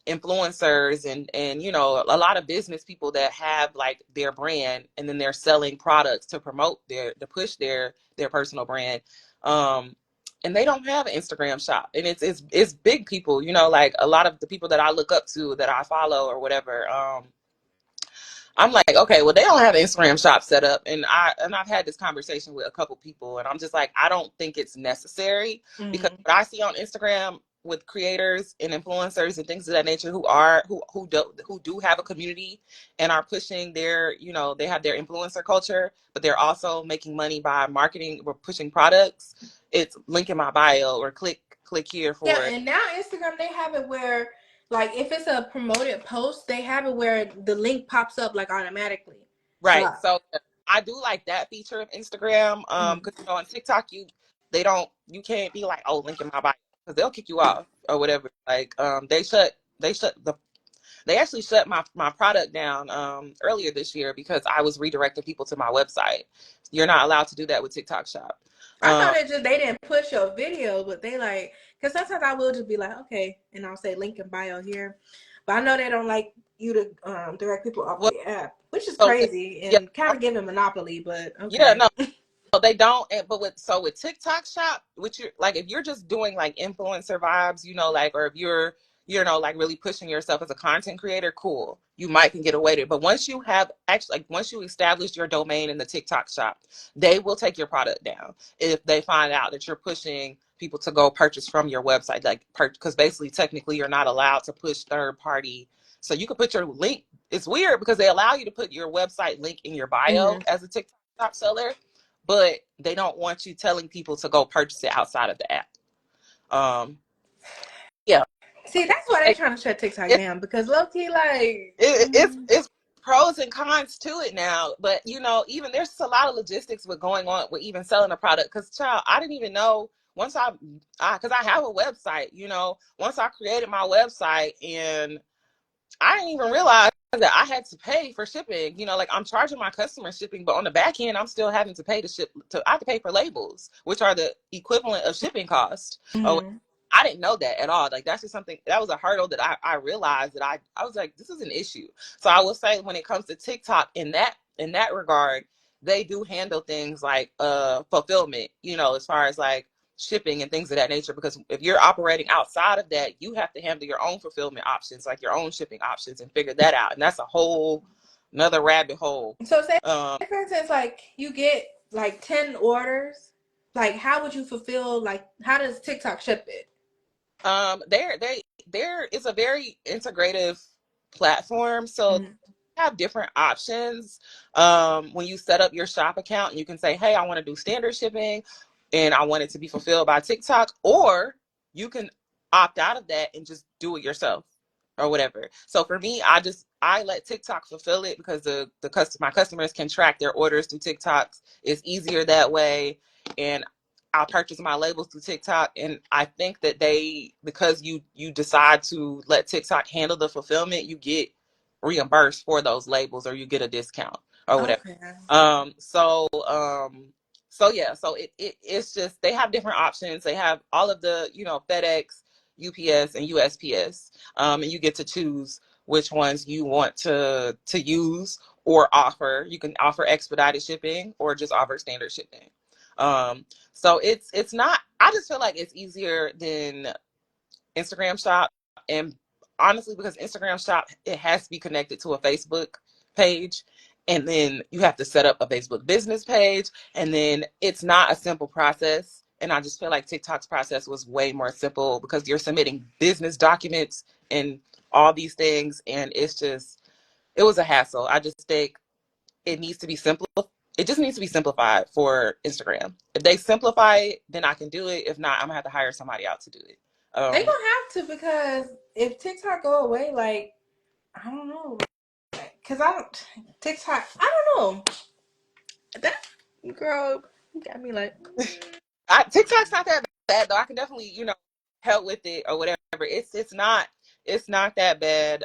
B: influencers and a lot of business people that have like their brand, and then they're selling products to promote to push their personal brand, and they don't have an Instagram shop, and it's big people, like a lot of the people that I look up to, that I follow or whatever. I'm like, okay, well, they don't have an Instagram shop set up, and I've had this conversation with a couple people, and I'm just like, I don't think it's necessary, because
A: mm-hmm.
B: what I see on Instagram with creators and influencers and things of that nature who do have a community and are pushing they have their influencer culture, but they're also making money by marketing or pushing products. It's link in my bio or click here
A: Yeah,
B: for.
A: and now Instagram they have it where, like, if it's a promoted post, they have it where the link pops up like automatically. So,
B: Right. So I do like that feature of Instagram.
A: mm-hmm.
B: Because on TikTok you can't be like, oh, link in my bio, because they'll kick you off or whatever. Like they actually shut my product down earlier this year because I was redirecting people to my website. You're not allowed to do that with TikTok Shop.
A: I thought
B: Um,
A: they didn't push your video, but they like because sometimes I will just be like, okay, and I'll say link in bio here, but I know they don't like you to direct people off
B: well,
A: the app, which is
B: so
A: crazy
B: yeah,
A: and kind of give a monopoly, but
B: yeah,
A: okay.
B: no, so they don't, but with TikTok Shop, which you're like, if you're just doing like influencer vibes, like, or if you're, like really pushing yourself as a content creator, cool, you might can get away with it. But once you have actually, like, once you establish your domain in the TikTok Shop, they will take your product down if they find out that you're pushing people to go purchase from your website, like, because basically, technically, you're not allowed to push third party. So you can put your link. It's weird because they allow you to put your website link in your bio
A: Mm-hmm.
B: as a TikTok Shop seller, but they don't want you telling people to go purchase it outside of the app. Um, Yeah.
A: See, that's why they
B: Like,
A: trying to shut TikTok
B: it's
A: down because low key, like,
B: it's pros and cons to it now, but even there's a lot of logistics with going on with even selling a product. Because child, I didn't even know once because I have a website. Once I created my website, and I didn't even realize that I had to pay for shipping. Like I'm charging my customers shipping, but on the back end, I'm still having to pay to ship. I have to pay for labels, which are the equivalent of shipping cost. Oh,
A: mm-hmm.
B: I didn't know that at all. Like that's just something that was a hurdle that I realized that I was like, this is an issue. So I will say when it comes to TikTok in that regard, they do handle things like fulfillment, as far as like shipping and things of that nature, because if you're operating outside of that, you have to handle your own fulfillment options, like your own shipping options, and figure that out. And that's a whole another rabbit hole.
A: So say
B: um
A: for instance, like you get like 10 orders, like how would you fulfill? Like how does TikTok ship it?
B: there is a very integrative platform, so
A: Mm-hmm.
B: have different options. When you set up your shop account, you can say, hey, I want to do standard shipping and I want it to be fulfilled by TikTok, or you can opt out of that and just do it yourself or whatever. So for me, I let TikTok fulfill it because my customers can track their orders through TikTok. It's easier that way. And I'll purchase my labels through TikTok, and I think that because you decide to let TikTok handle the fulfillment, you get reimbursed for those labels, or you get a discount or whatever.
A: Okay.
B: Um, so um, so yeah, so it's just they have different options. They have all of the FedEx, UPS, and USPS, and you get to choose which ones you want to use or offer. You can offer expedited shipping or just offer standard shipping. So it's not. I just feel like it's easier than Instagram Shop, and honestly, because Instagram Shop, it has to be connected to a Facebook page, and then you have to set up a Facebook business page, and then it's not a simple process. And I just feel like TikTok's process was way more simple because you're submitting business documents and all these things, and it was a hassle. I just think it needs to be simple. It just needs to be simplified for Instagram. If they simplify it, then I can do it. If not, I'm gonna have to hire somebody out to do it.
A: They
B: Um,
A: gonna have to because if TikTok go away, like I don't know, cause I don't TikTok. I don't know. That girl got me like.
B: TikTok's not that bad though. I can definitely, help with it or whatever. It's not that bad.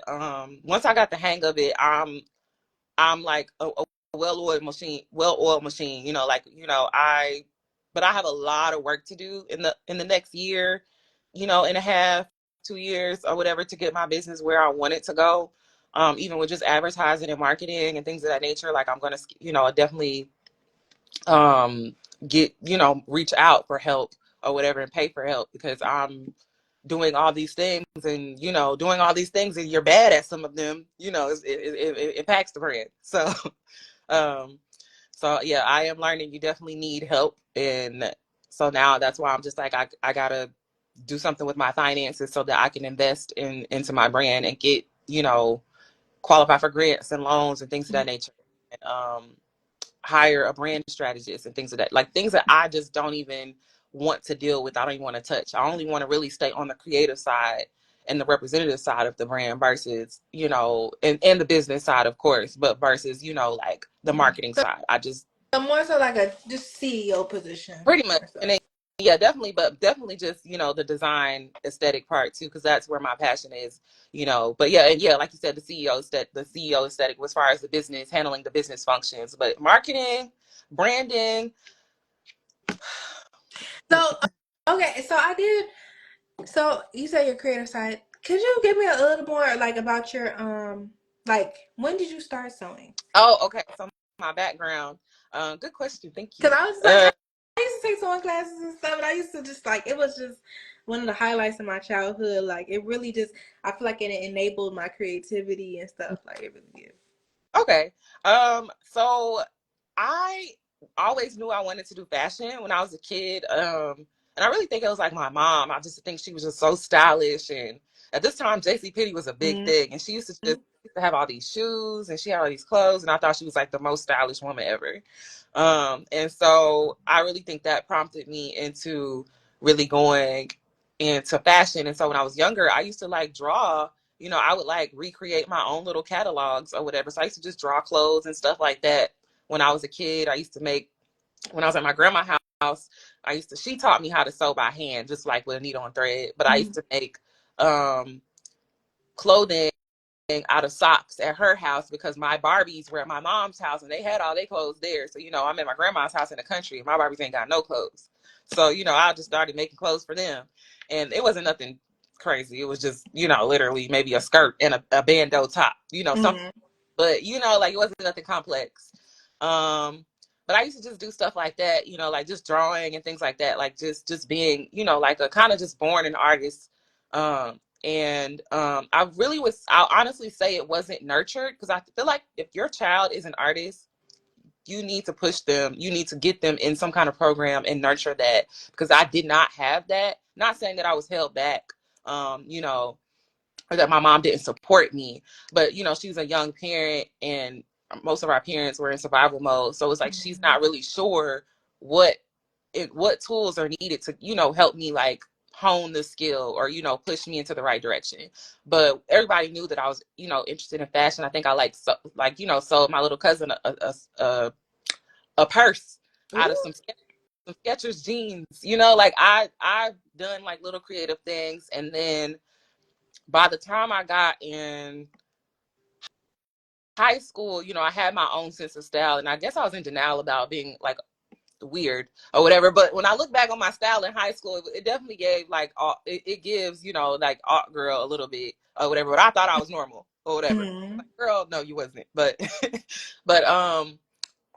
B: Once I got the hang of it, I'm like a well-oiled machine. Like but I have a lot of work to do in the next year, and a half, 2 years or whatever, to get my business where I want it to go. Even with just advertising and marketing and things of that nature, like I'm gonna, definitely um get reach out for help or whatever and pay for help, because I'm doing all these things, and doing all these things and you're bad at some of them, it impacts the brand. So um yeah, I am learning you definitely need help. And so now that's why I'm just like, I gotta do something with my finances so that I can invest into my brand and get qualify for grants and loans and things of that nature. And, hire a brand strategist and things of that, like things that I just don't even want to deal with. I don't even want to touch. I only want to really stay on the creative side and the representative side of the brand versus, and the business side, of course, but versus, like the marketing
A: So,
B: side. I just
A: so more so like a just CEO position,
B: pretty much,
A: more
B: and
A: so.
B: then, yeah, definitely, but definitely just, the design aesthetic part too, because that's where my passion is, but yeah, and yeah, like you said, the CEO aesthetic as far as the business, handling the business functions, but marketing, branding.
A: So okay, so I did. So you say your creative side. Could you give me a little more like about your like when did you start sewing?
B: Oh, okay. So my background. Good question. Thank
A: Because
B: you.
A: I was just like I used to take sewing classes and stuff, and I used to just like it was just one of the highlights of my childhood. Like it really just I feel like it enabled my creativity and stuff. Like it really did.
B: Okay. So I always knew I wanted to do fashion when I was a kid. And I really think it was like my mom. I just think she was just so stylish. And at this time, JC Penney was a big
A: Mm-hmm.
B: thing. And she used to have all these shoes and she had all these clothes. And I thought she was like the most stylish woman ever. And so I really think that prompted me into really going into fashion. And so when I was younger, I used to like draw, I would like recreate my own little catalogs or whatever. So I used to just draw clothes and stuff like that. When I was a kid, I used to make, when I was at my grandma's house, she taught me how to sew by hand, just like with a needle and thread. But I used to make clothing out of socks at her house because my Barbies were at my mom's house and they had all their clothes there. So, I'm at my grandma's house in the country and my Barbies ain't got no clothes. So, I just started making clothes for them. And it wasn't nothing crazy. It was just, literally maybe a skirt and a bandeau top, something. But, like it wasn't nothing complex. But I used to just do stuff like that, like just drawing and things like that, like just being, like a kind of just born an artist. I'll honestly say it wasn't nurtured because I feel like if your child is an artist, you need to push them, you need to get them in some kind of program and nurture that, because I did not have that. Not saying that I was held back, or that my mom didn't support me, but she's a young parent and most of our parents were in survival mode. So it's like she's not really sure what tools are needed to, help me like hone the skill or, push me into the right direction. But everybody knew that I was, interested in fashion. I think I sold my little cousin a purse out of some Skechers jeans, like I've done like little creative things. And then by the time I got in high school, I had my own sense of style, and I guess I was in denial about being like weird or whatever. But when I look back on my style in high school, it definitely gave like it gives like art girl a little bit or whatever. But I thought I was normal or whatever. Like, girl, no, you wasn't. But but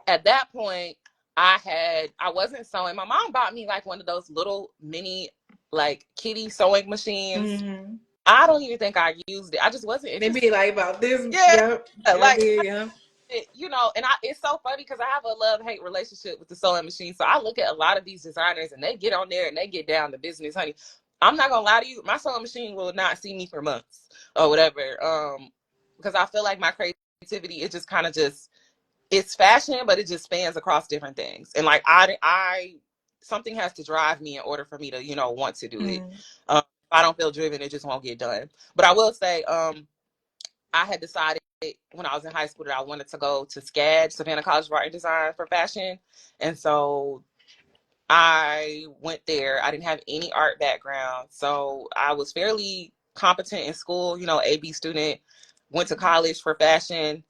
B: at that point, I wasn't sewing. My mom bought me like one of those little mini like kitty sewing machines. I don't even think I used it. I just wasn't interested.
A: They be like about this.
B: Yeah,
A: Yep.
B: like
A: Yeah.
B: and it's so funny because I have a love-hate relationship with the sewing machine. So I look at a lot of these designers and they get on there and they get down to business, honey. I'm not gonna lie to you, my sewing machine will not see me for months or whatever. Because I feel like my creativity, it just kind of it's fashion, but it just spans across different things. And like I something has to drive me in order for me to, want to do it. If I don't feel driven, it just won't get done. But I will say, I had decided when I was in high school that I wanted to go to SCAD, Savannah College of Art and Design, for fashion. And so I went there. I didn't have any art background. So I was fairly competent in school, AB student, went to college for fashion.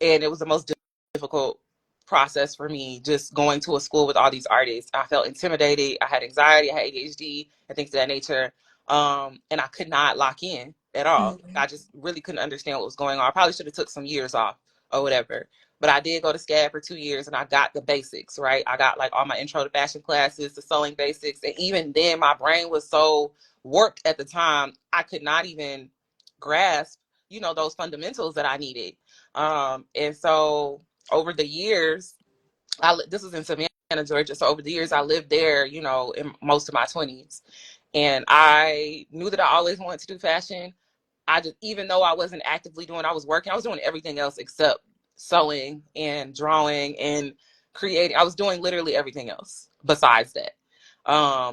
B: And it was the most difficult process for me, just going to a school with all these artists. I felt intimidated. I had anxiety. I had ADHD and things of that nature. And I could not lock in at all. I just really couldn't understand what was going on. I probably should have took some years off or whatever. But I did go to SCAD for 2 years and I got the basics, right? I got like all my intro to fashion classes, the sewing basics. And even then my brain was so warped at the time, I could not even grasp, those fundamentals that I needed. And so over the years, this was in Savannah, Georgia. So over the years, I lived there, in most of my 20s. And I knew that I always wanted to do fashion. I just, even though I wasn't actively doing, I was working, I was doing everything else except sewing and drawing and creating. I was doing literally everything else besides that.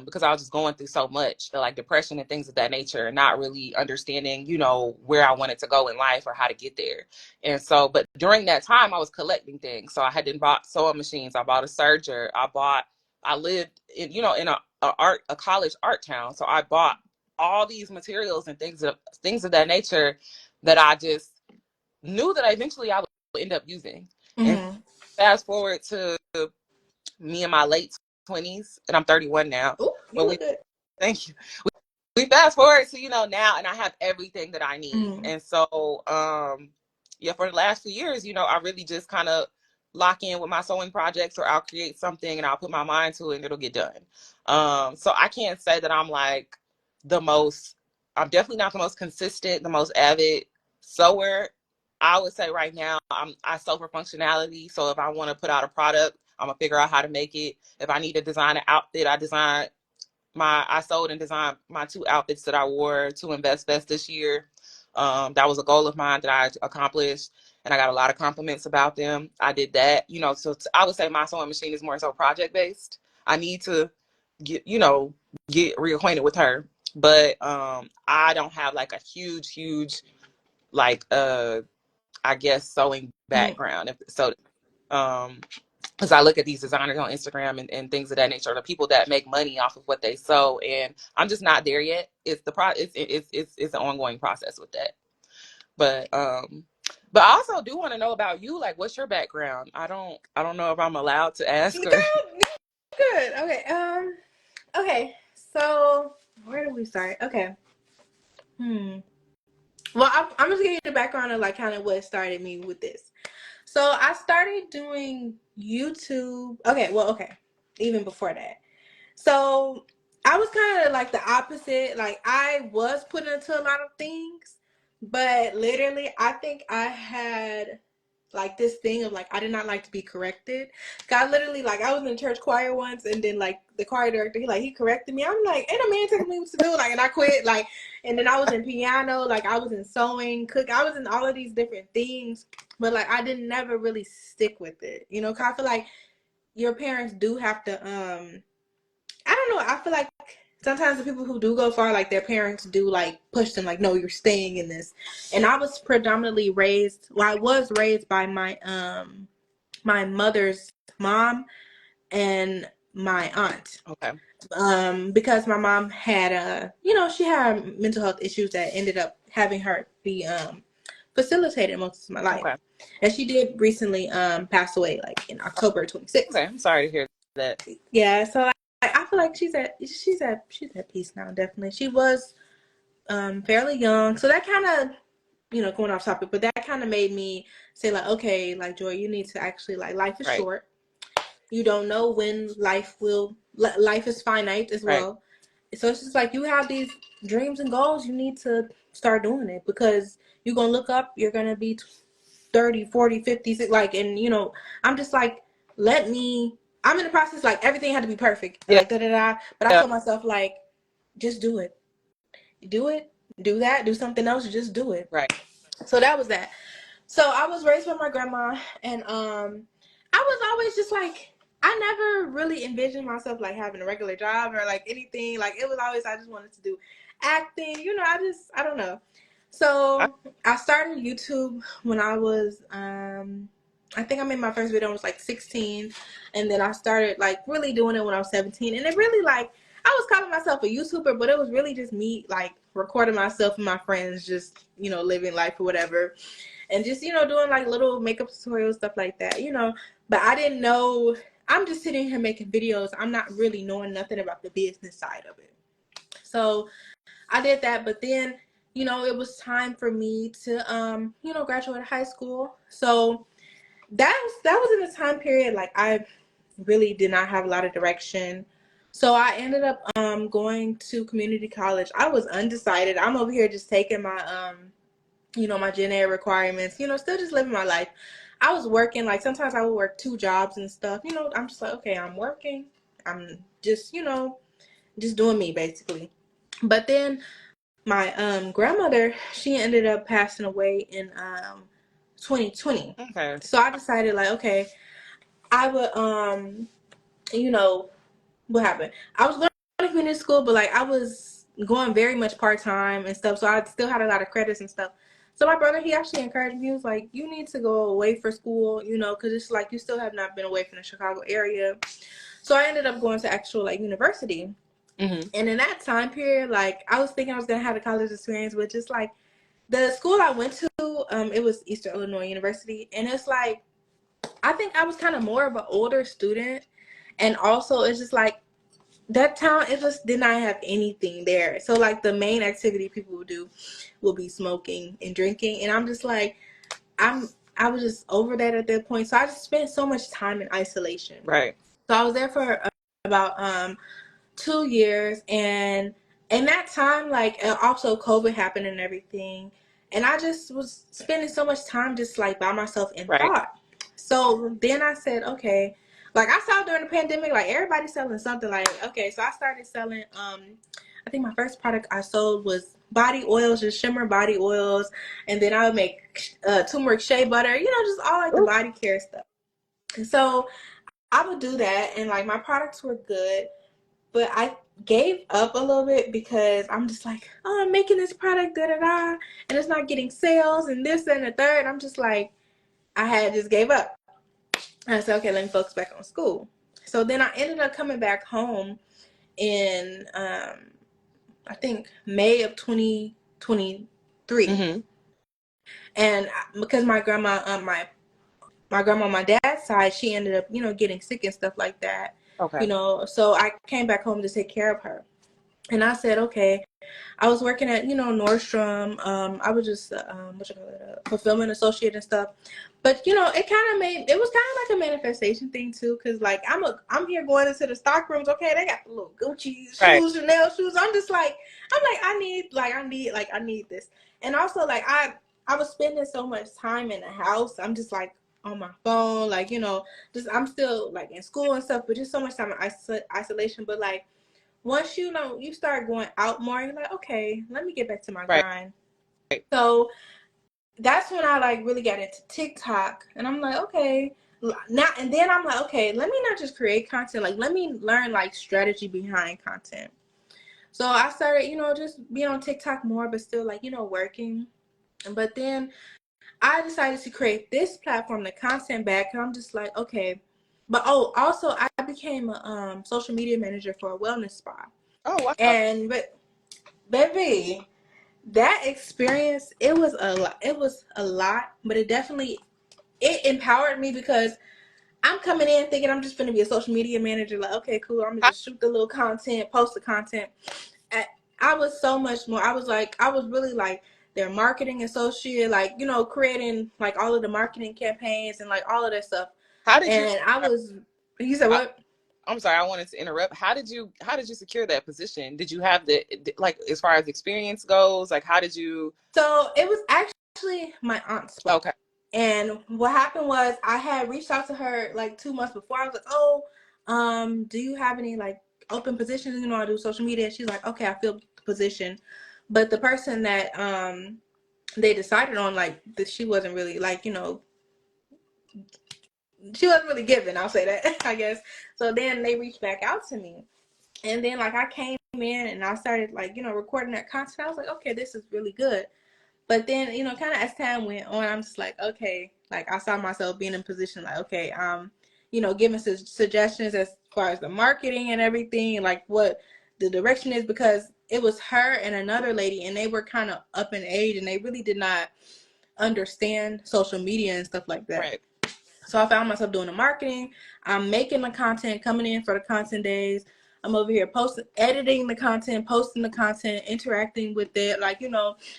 B: Because I was just going through so much, like depression and things of that nature, and not really understanding, where I wanted to go in life or how to get there. And so, but during that time, I was collecting things. So I had bought sewing machines. I bought a serger. I lived in, in a college art town. So I bought all these materials and things of that nature that I just knew that eventually I would end up using. And fast forward to me in my late 20s, and I'm 31 now.
A: Oh, you look good.
B: Thank you. We fast forward to, now, and I have everything that I need. And so, yeah, for the last few years, I really just kind of lock in with my sewing projects, or I'll create something and I'll put my mind to it and it'll get done. So I can't say that I'm definitely not the most consistent, the most avid sewer. I would say right now I sew for functionality. So if I want to put out a product, I'm gonna figure out how to make it. If I need to design an outfit, I sold and designed my 2 outfits that I wore to Invest Fest this year. That was a goal of mine that I accomplished, and I got a lot of compliments about them. I did that, so I would say my sewing machine is more so project based. I need to get reacquainted with her but I don't have like a huge like I guess sewing
A: Mm.
B: background. If so, because I look at these designers on Instagram and things of that nature, the people that make money off of what they sew, and I'm just not there yet. It's the it's an ongoing process with that. But I also do want to know about you. Like, what's your background? I don't know if I'm allowed to ask or
A: Girl, good. Okay. Okay. So where do we start? Okay. Hmm. Well, I'm just giving you the background of like kind of what started me with this. So I started doing YouTube. Okay. Well, okay. Even before that. So I was kind of like the opposite. Like I was put into a lot of things, but literally, I think I had like this thing of like I did not like to be corrected. God, literally, like I was in church choir once, and then like the choir director, he corrected me. I'm like, ain't a man telling me what to do, like, and I quit, like, and then I was in piano, like I was in sewing, cook, I was in all of these different things, but like I didn't never really stick with it, you know. Cause I feel like your parents do have to, I don't know, I feel like sometimes the people who do go far, like their parents do like push them, like, no, you're staying in this. And I was predominantly raised, well, I was raised by my mother's mom and my aunt.
B: okay,
A: Because my mom had she had mental health issues that ended up having her be facilitated most of my life.
B: okay,
A: And she did recently pass away like in October 26th.
B: okay. I'm sorry to hear that.
A: Yeah, so I feel like she's at peace now, definitely. She was fairly young. So that kind of, going off topic, but that kind of made me say like, okay, like Joy, you need to actually, like, life is
B: Right,
A: short. You don't know when life is finite as
B: right.
A: well. So it's just like you have these dreams and goals, you need to start doing it because you're going to look up, you're going to be 30, 40, 50, like, and I'm just like, I'm in the process, like everything had to be perfect,
B: Yeah,
A: like da da da. But I
B: yeah.
A: told myself like, just do it, do it, do that, do something else, just do it.
B: Right,
A: So that was that. So I was raised by my grandma, and I was always just like, I never really envisioned myself like having a regular job or like anything. Like it was always I just wanted to do acting. I don't know.
B: I,
A: So I started YouTube when I was I think I made my first video when I was like 16, and then I started like really doing it when I was 17, and it really, like, I was calling myself a YouTuber, but it was really just me like recording myself and my friends just living life or whatever, and just doing like little makeup tutorials, stuff like that. But I didn't know, I'm just sitting here making videos, I'm not really knowing nothing about the business side of it. So I did that, but then it was time for me to graduate high school. So that was in a time period like I really did not have a lot of direction. So I ended up going to community college. I was undecided. I'm over here just taking my my gen ed requirements, still just living my life. I was working, like sometimes I would work two jobs and stuff. I'm just like, okay, I'm working. I'm just, just doing me basically. But then my grandmother, she ended up passing away in 2020.
B: okay,
A: So I decided like, okay, I would you know, what happened? I was going to community school, but like I was going very much part time and stuff, so I still had a lot of credits and stuff. So my brother, he actually encouraged me. He was like, "You need to go away for school, because it's like you still have not been away from the Chicago area." So I ended up going to actual like university,
B: mm-hmm.
A: and in that time period, like I was thinking I was gonna have a college experience, but just like the school I went to, it was Eastern Illinois University, and it's like I think I was kind of more of an older student, and also it's just like that town, it just did not have anything there. So like the main activity people would do will be smoking and drinking, and I'm just like, I was just over that at that point. So I just spent so much time in isolation.
B: Right,
A: So I was there for about 2 years, and in that time, like, also COVID happened and everything, and I just was spending so much time just like by myself in
B: right,
A: thought. So then I said, okay, like I saw during the pandemic, like everybody's selling something. Like, okay, so I started selling. I think my first product I sold was body oils, just shimmer body oils, and then I would make turmeric shea butter. Just all like the
B: ooh,
A: body care stuff. And so I would do that, and like my products were good, but gave up a little bit because I'm just like, oh, I'm making this product, da da da, and it's not getting sales and this and the third. I'm just like, I had just gave up. And I said, okay, let me focus back on school. So then I ended up coming back home in I think May of 2023,
B: Mm-hmm.
A: and because my grandma, my grandma on my dad's side, she ended up, getting sick and stuff like that,
B: Okay.
A: So I came back home to take care of her. And I said, okay, I was working at, Nordstrom. I was just, what you call it, a fulfillment associate and stuff. But, it kind of it was kind of like a manifestation thing too. Cause like, I'm here going into the stock rooms. Okay. They got the little Gucci
B: Right.
A: shoes, Chanel shoes. I'm like, I need this. And also like, I was spending so much time in the house. I'm just like on my phone, like, just, I'm still like in school and stuff, but just so much time in isolation. But like, once you start going out more, you're like, okay, let me get back to my
B: Right.
A: grind. So that's when I like really got into TikTok, and I'm like, okay, now and then I'm like, okay, let me not just create content, like let me learn like strategy behind content. So I started, just being on TikTok more, but still like, working. But then I decided to create this platform, the content back, and I'm just like, okay. But oh, also I became a social media manager for a wellness spa.
B: Oh wow.
A: And but baby, that experience, it was a lot. It was a lot, but it empowered me because I'm coming in thinking I'm just gonna be a social media manager. Like, okay, cool. I'm gonna
B: How,
A: just shoot the little content, post the content. I, I was so much more. I was really like their marketing associate, like creating like all of the marketing campaigns and like all of that stuff.
B: how did you?
A: And I was. You said
B: I,
A: what?
B: I'm sorry, I wanted to interrupt. How did you secure that position? Did you have the like as far as experience goes? Like how did you?
A: So it was actually my aunt's spa.
B: Okay.
A: And what happened was I had reached out to her like 2 months before. I was like, oh, do you have any like open positions? I do social media. She's like, okay, I filled the position. But the person that they decided on, like, that she wasn't really like, she wasn't really given, I'll say that, I guess. So then they reached back out to me. And then like I came in and I started like, recording that content. I was like, okay, this is really good. But then, kind of as time went on, I'm just like, okay, like I saw myself being in a position like, okay, giving suggestions as far as the marketing and everything, and like what the direction is, because it was her and another lady, and they were kind of up in age, and they really did not understand social media and stuff like that.
B: Right.
A: So I found myself doing the marketing. I'm making the content, coming in for the content days. I'm over here posting, editing the content, posting the content, interacting with it, like,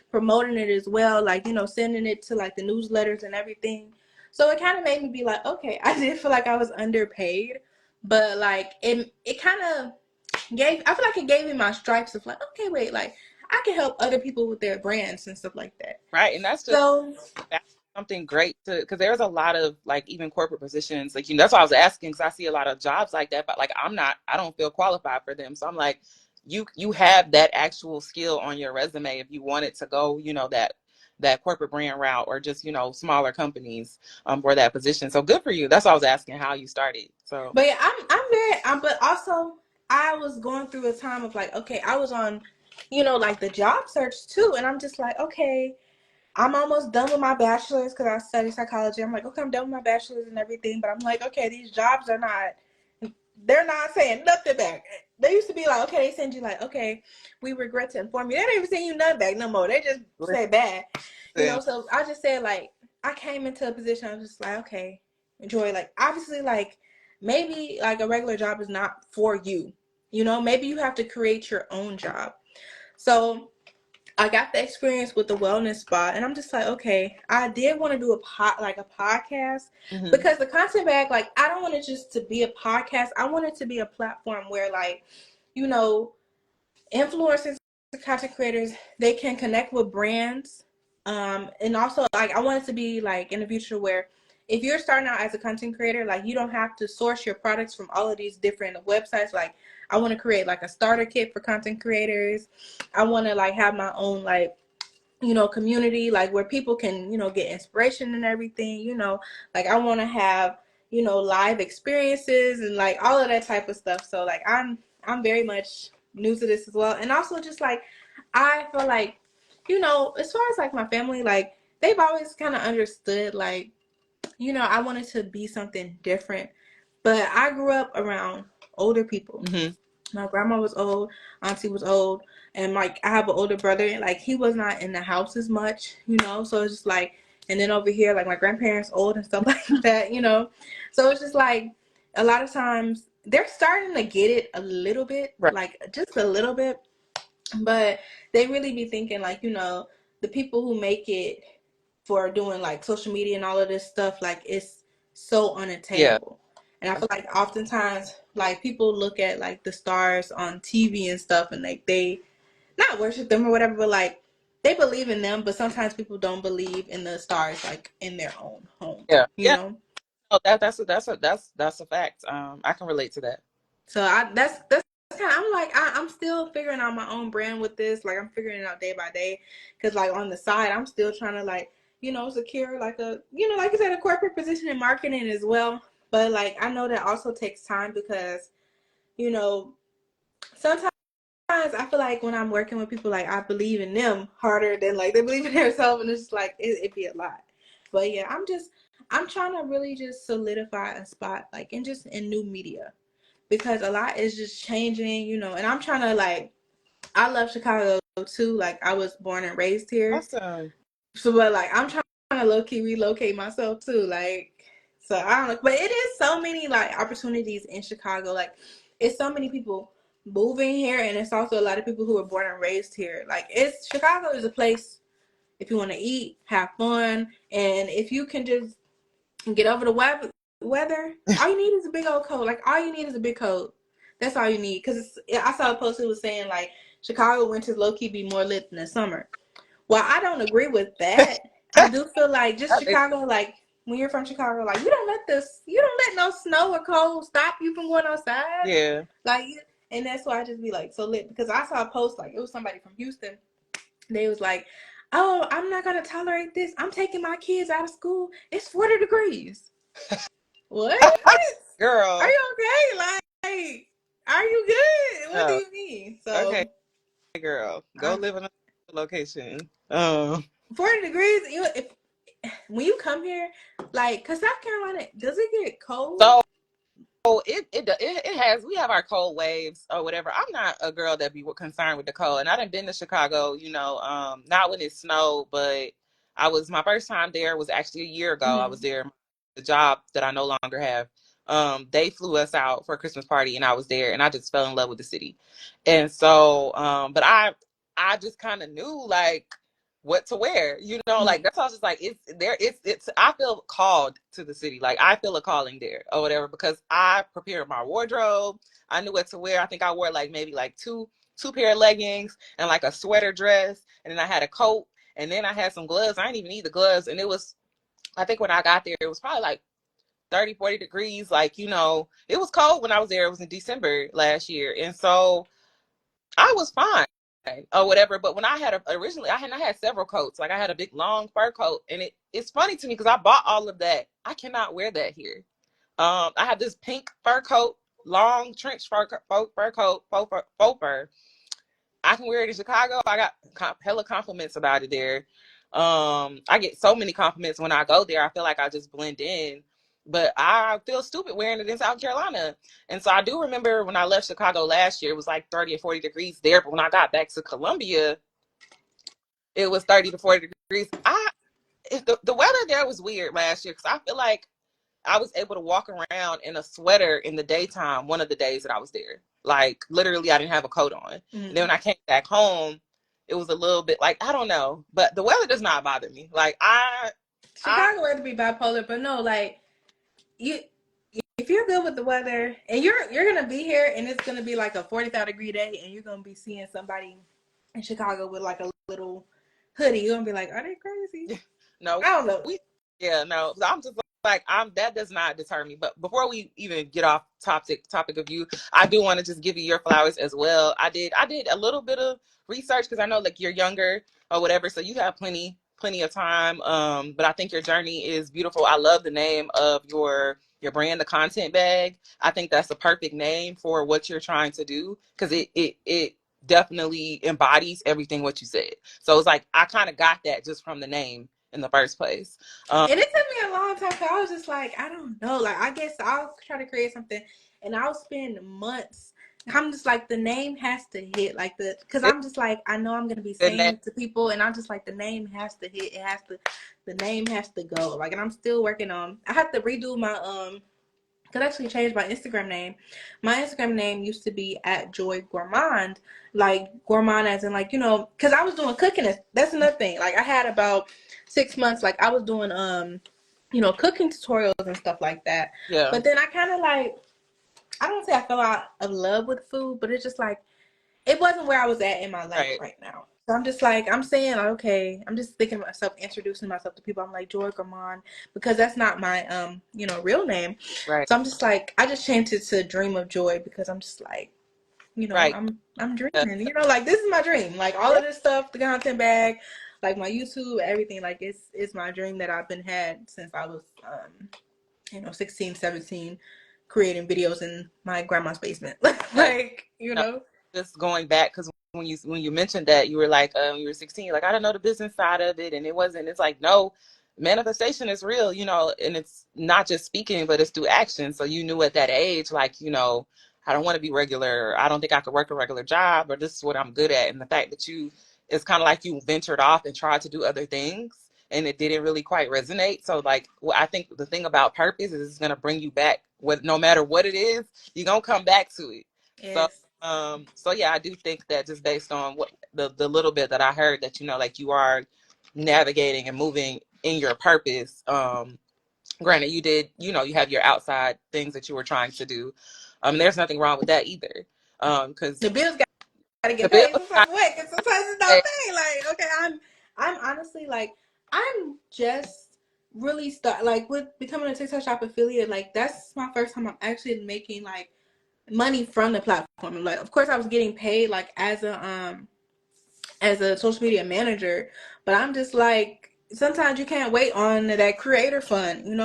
A: promoting it as well, like, sending it to like the newsletters and everything. So it kind of made me be like, okay, I did feel like I was underpaid, but like it kind of I feel like it gave me my stripes of like, okay, wait, like I can help other people with their brands and stuff like that.
B: Right. And
A: So
B: that's something great to because there's a lot of like even corporate positions like that's why I was asking because I see a lot of jobs like that, but like I don't feel qualified for them. So I'm like, you have that actual skill on your resume if you wanted to go, that corporate brand route or just smaller companies for that position. So good for you. That's why I was asking how you started. So
A: But yeah, I'm very but also I was going through a time of like, okay, I was on, like the job search too, and I'm just like, okay, I'm almost done with my bachelor's because I study psychology. I'm like, okay, I'm done with my bachelor's and everything, but I'm like, okay, these jobs they're not saying nothing back. They used to be like, okay, they send you like, okay, we regret to inform you. They don't even send you nothing back no more. They just say bad,
B: listen,
A: So I just said like, I came into a position. I was just like, okay, enjoy. Like obviously, like maybe like a regular job is not for you. Maybe you have to create your own job. So I got the experience with the wellness spa, and I'm just like, okay, I did want to do a podcast,
B: mhm.
A: because the content bag, like, I don't want it just to be a podcast. I want it to be a platform where, like, you know, influencers, content creators, they can connect with brands, and also like I want it to be like in the future where if you're starting out as a content creator, like you don't have to source your products from all of these different websites. Like I want to create like a starter kit for content creators. I want to like have my own like community, like where people can get inspiration and everything. Like I want to have live experiences and like all of that type of stuff. So like I'm very much new to this as well. And also just like I feel like, you know, as far as like my family, like they've always kind of understood like, you know, I wanted to be something different. But I grew up around older people.
B: Mm-hmm.
A: My grandma was old, auntie was old, and like I have an older brother, and like he was not in the house as much, you know. So it's just like, and then over here, like my grandparents old and stuff like that, you know. So it's just like a lot of times they're starting to get it a little bit,
B: Right.
A: like just a little bit, but they really be thinking like, you know, the people who make it for doing like social media and all of this stuff, like it's so
B: Yeah.
A: unattainable. And I feel like oftentimes like people look at like the stars on TV and stuff and like they not worship them or whatever, but like they believe in them, but sometimes people don't believe in the stars like in their own home,
B: Yeah.
A: you
B: Yeah.
A: know?
B: No, that's a fact. I can relate to that.
A: So that's kind of, I'm like I'm still figuring out my own brand with this. Like I'm figuring it out day by day, because like on the side I'm still trying to like, you know, secure like a, you know, like I said, a corporate position in marketing as well. But like I know that also takes time because, you know, sometimes I feel like when I'm working with people, like I believe in them harder than like they believe in themselves, and it's just like it be a lot. But yeah, I'm trying to really just solidify a spot like in just in new media, because a lot is just changing, you know. And I'm trying to like, I love Chicago too. Like I was born and raised here,
B: Awesome.
A: so but like I'm trying to low key relocate myself too. Like so I don't know, but it is so many like opportunities in Chicago. Like it's so many people moving here, and it's also a lot of people who were born and raised here. Like it's Chicago is a place if you want to eat, have fun, and if you can just get over the weather. All you need is a big old coat. Like all you need is a big coat. That's all you need. Because I saw a post that was saying like Chicago winters low key be more lit than the summer. Well, I don't agree with that. I do feel like just
B: That makes-
A: Chicago, like when you're from Chicago, like you don't let no snow or cold stop you from going outside.
B: yeah.
A: Like, and that's why I just be like so lit, because I saw a post like it was somebody from Houston. They was like, "Oh, I'm not gonna tolerate this. I'm taking my kids out of school. It's 40 degrees." What? Are
B: Girl.
A: you okay? Like, are you good? What do
B: Oh,
A: you mean?
B: okay,
A: So,
B: girl. Go
A: I'm
B: live in a location.
A: 40 degrees. You if when you come here, like, cause South Carolina, does it get cold?
B: So it has, we have our cold waves or whatever. I'm not a girl that be concerned with the cold, and I done been to Chicago, you know, not when it snowed, but my first time there was actually a year ago. I was
A: Mm-hmm.
B: there, the job that I no longer have. They flew us out for a Christmas party, and I was there, and I just fell in love with the city. And so but I just kind of knew like what to wear, you know, like that's all. Just like it's there, it's I feel called to the city, like I feel a calling there or whatever, because I prepared my wardrobe. I knew what to wear. I think I wore like maybe like two pair of leggings and like a sweater dress, and then I had a coat, and then I had some gloves. I didn't even need the gloves, and it was, I think when I got there it was probably like 30-40 degrees, like, you know, it was cold when I was there. It was in December last year, and so I was fine or whatever. But when I had originally, I had several coats. Like I had a big long fur coat, and it's funny to me because I bought all of that. I cannot wear that here. I have this pink fur coat, long trench fur coat, faux fur. I can wear it in Chicago. I got hella compliments about it there. I get so many compliments when I go there. I feel like I just blend in, but I feel stupid wearing it in South Carolina. And so I do remember when I left Chicago last year, it was like 30 or 40 degrees there. But when I got back to Columbia, it was 30 to 40 degrees. The weather there was weird last year because I feel like I was able to walk around in a sweater in the daytime one of the days that I was there. Like literally I didn't have a coat on. And then
A: Mm-hmm.
B: when I came back home, it was a little bit like, I don't know, but the weather does not bother me. Like I
A: Chicago had to be bipolar, but no, like you. If you're good with the weather and you're gonna be here and it's gonna be like a 45-degree day and you're gonna be seeing somebody in Chicago with like a little hoodie, you're gonna be like, are they crazy?
B: no,
A: I don't know.
B: we yeah, no. I'm just like, that does not deter me. But before we even get off topic of you, I do want to just give you your flowers as well. I did a little bit of research because I know like you're younger or whatever, so you have plenty of time. But I think your journey is beautiful. I love the name of your brand, the content bag. I think that's a perfect name for what you're trying to do, because it definitely embodies everything what you said. So it's like I kind of got that just from the name in the first place.
A: And it took me a long time because I was just like, I don't know. Like, I guess I'll try to create something and I'll spend months. I'm just like, the name has to hit. Like, because
B: It's
A: I'm just like, I know I'm going to be
B: the
A: saying
B: name,
A: it to people. And I'm just like, the name has to hit. The name has to go. Like, and I'm still working on, I have to redo my, could actually change my Instagram name. My Instagram name used to be at Joy Gourmand, like gourmand as in like, because I was doing cooking. That's another thing. Like I had about 6 months, like I was doing cooking tutorials and stuff like that.
B: yeah,
A: But then I kind of like, I don't say I fell out of love with food, but it's just like it wasn't where I was at in my life
B: right,
A: right now. So I'm just like, I'm saying, like, okay, I'm just thinking of myself, introducing myself to people. I'm like, Joy Gourmand, because that's not my, real name.
B: right,
A: So I'm just like, I just changed it to Dream of Joy because I'm just like,
B: right,
A: I'm
B: yeah,
A: dreaming, like this is my dream. Like all
B: yeah,
A: of this stuff, the content bag, like my YouTube, everything, like it's my dream that I've been had since I was, 16, 17, creating videos in my grandma's basement.
B: yeah.
A: Like,
B: No, just going back, because when you mentioned that, you were like, you were 16, like I don't know the business side of it, and it wasn't. It's like, no, manifestation is real, and it's not just speaking, but it's through action. So you knew at that age, like, I don't want to be regular. I don't think I could work a regular job, or this is what I'm good at. And the fact that it's kind of like you ventured off and tried to do other things, and it didn't really quite resonate. So like, well, I think the thing about purpose is it's gonna bring you back with no matter what it is, you're gonna come back to it. So
A: yes.
B: so yeah, I do think that just based on what the little bit that I heard, that like you are navigating and moving in your purpose. Granted, you did, you have your outside things that you were trying to do. There's nothing wrong with that either. Because
A: The bills gotta
B: the
A: get
B: bill
A: paid some type of way, because sometimes it's not paid. Like, okay, I'm honestly like, I'm just really start like with becoming a TikTok shop affiliate. Like, that's my first time I'm actually making like money from the platform. Like, of course, I was getting paid like as a social media manager, but I'm just like, sometimes you can't wait on that creator fund, and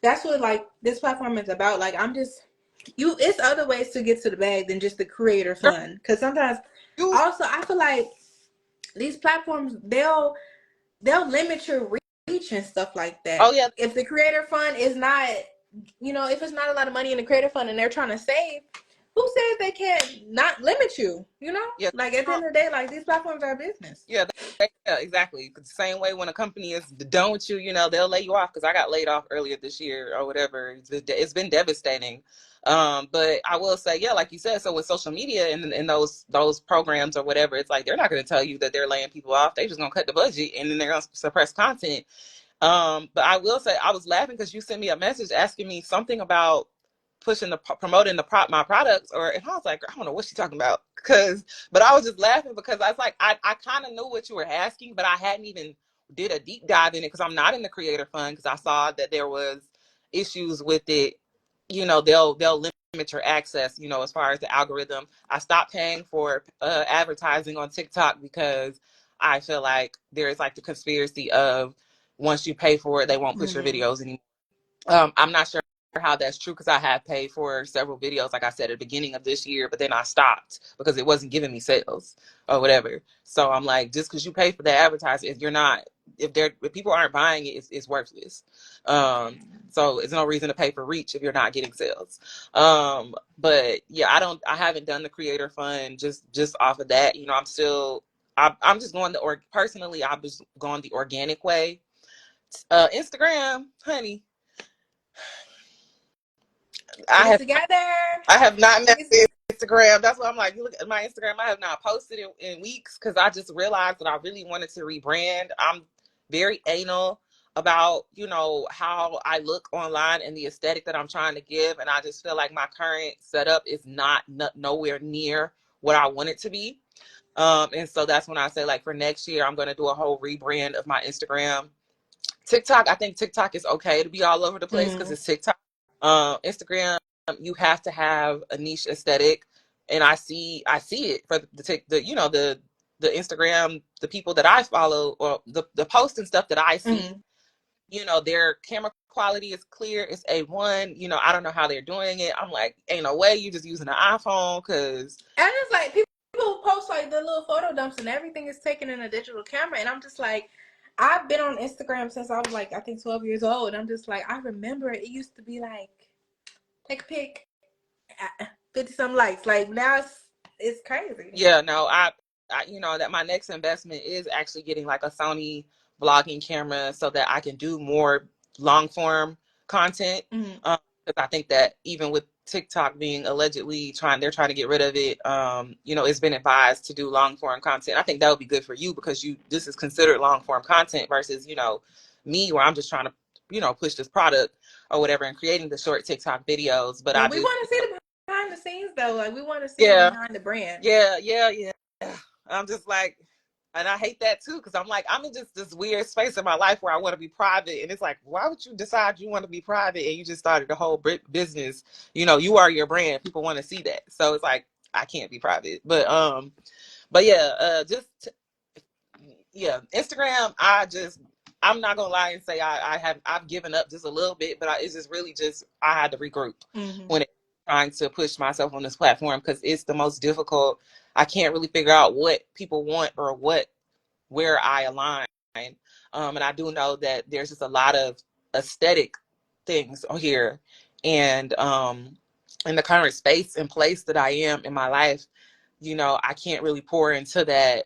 A: that's what like this platform is about. Like, I'm just it's other ways to get to the bag than just the creator
B: girl,
A: fund, because sometimes
B: you,
A: also I feel like these platforms, they'll limit your reach and stuff like
B: oh
A: that.
B: yeah,
A: If the creator fund is not, if it's not a lot of money in the creator fund and they're trying to save, who says they can't not limit you?
B: yeah,
A: Like at the end of the day, like these platforms are business.
B: yeah, yeah, exactly. The same way when a company is done with you, they'll lay you off. Because I got laid off earlier this year or whatever. It's been devastating. But I will say, yeah, like you said, so with social media and those programs or whatever, it's like they're not going to tell you that they're laying people off. They're just going to cut the budget, and then they're going to suppress content. But I will say I was laughing because you sent me a message asking me something about promoting my products, or and I was like, I don't know what she's talking about, but I was just laughing because I was like, I kind of knew what you were asking, but I hadn't even did a deep dive in it because I'm not in the creator fund, because I saw that there was issues with it. They'll limit your access, as far as the algorithm. I stopped paying for advertising on TikTok because I feel like there's like the conspiracy of once you pay for it, they won't push your
A: Mm.
B: videos anymore. I'm not sure how that's true because I have paid for several videos, like I said, at the beginning of this year, but then I stopped because it wasn't giving me sales or whatever. So I'm like, just because you pay for the advertising, if people aren't buying it, it's worthless. So it's no reason to pay for reach if you're not getting sales. But yeah, I haven't done the creator fund just off of that. I'm just going personally, I'm just going the organic way. Instagram, honey,
A: Get
B: I
A: it
B: have
A: together.
B: I have not met
A: Get
B: the Instagram. That's why I'm like, you look at my Instagram. I have not posted in weeks because I just realized that I really wanted to rebrand. I'm very anal about how I look online and the aesthetic that I'm trying to give, and I just feel like my current setup is not nowhere near what I want it to be. And so that's when I say, like, for next year, I'm going to do a whole rebrand of my Instagram. TikTok, I think TikTok is okay to be all over the place because
A: mm,
B: it's TikTok. Instagram, you have to have a niche aesthetic, and I see it for the Instagram, the people that I follow, or the posts and stuff that I see.
A: mm.
B: Their camera quality is clear. It's A1. You know, I don't know how they're doing it. I'm like, ain't no way you just using an iPhone because.
A: And it's like people post like the little photo dumps and everything is taken in a digital camera, and I'm just like, I've been on Instagram since I was like I think 12 years old. And I'm just like, I remember it used to be like take a pic, 50 some likes. Like now it's crazy.
B: Yeah, no, you know, that my next investment is actually getting like a Sony vlogging camera so that I can do more long form content.
A: Mm-hmm.
B: Because I think that even with TikTok being allegedly they're trying to get rid of it. You know, it's been advised to do long form content. I think that would be good for you because this is considered long form content versus, you know, me where I'm just trying to, you know, push this product or whatever and creating the short TikTok videos. But I
A: But we
B: just,
A: want to see the behind the scenes though. Like we want to see
B: yeah,
A: behind the brand.
B: yeah. I'm just like, and I hate that too because I'm like, I'm in just this weird space in my life where I want to be private, and it's like, why would you decide you want to be private and you just started the whole business? You know, you are your brand. People want to see that, so it's like I can't be private. But yeah, yeah, Instagram. I'm not gonna lie and say I've given up just a little bit, but it's just really just I had to regroup
A: Mm-hmm.
B: when trying to push myself on this platform because it's the most difficult. I can't really figure out what people want or where I align. And I do know that there's just a lot of aesthetic things on here, and in the current space and place that I am in my life, you know, I can't really pour into that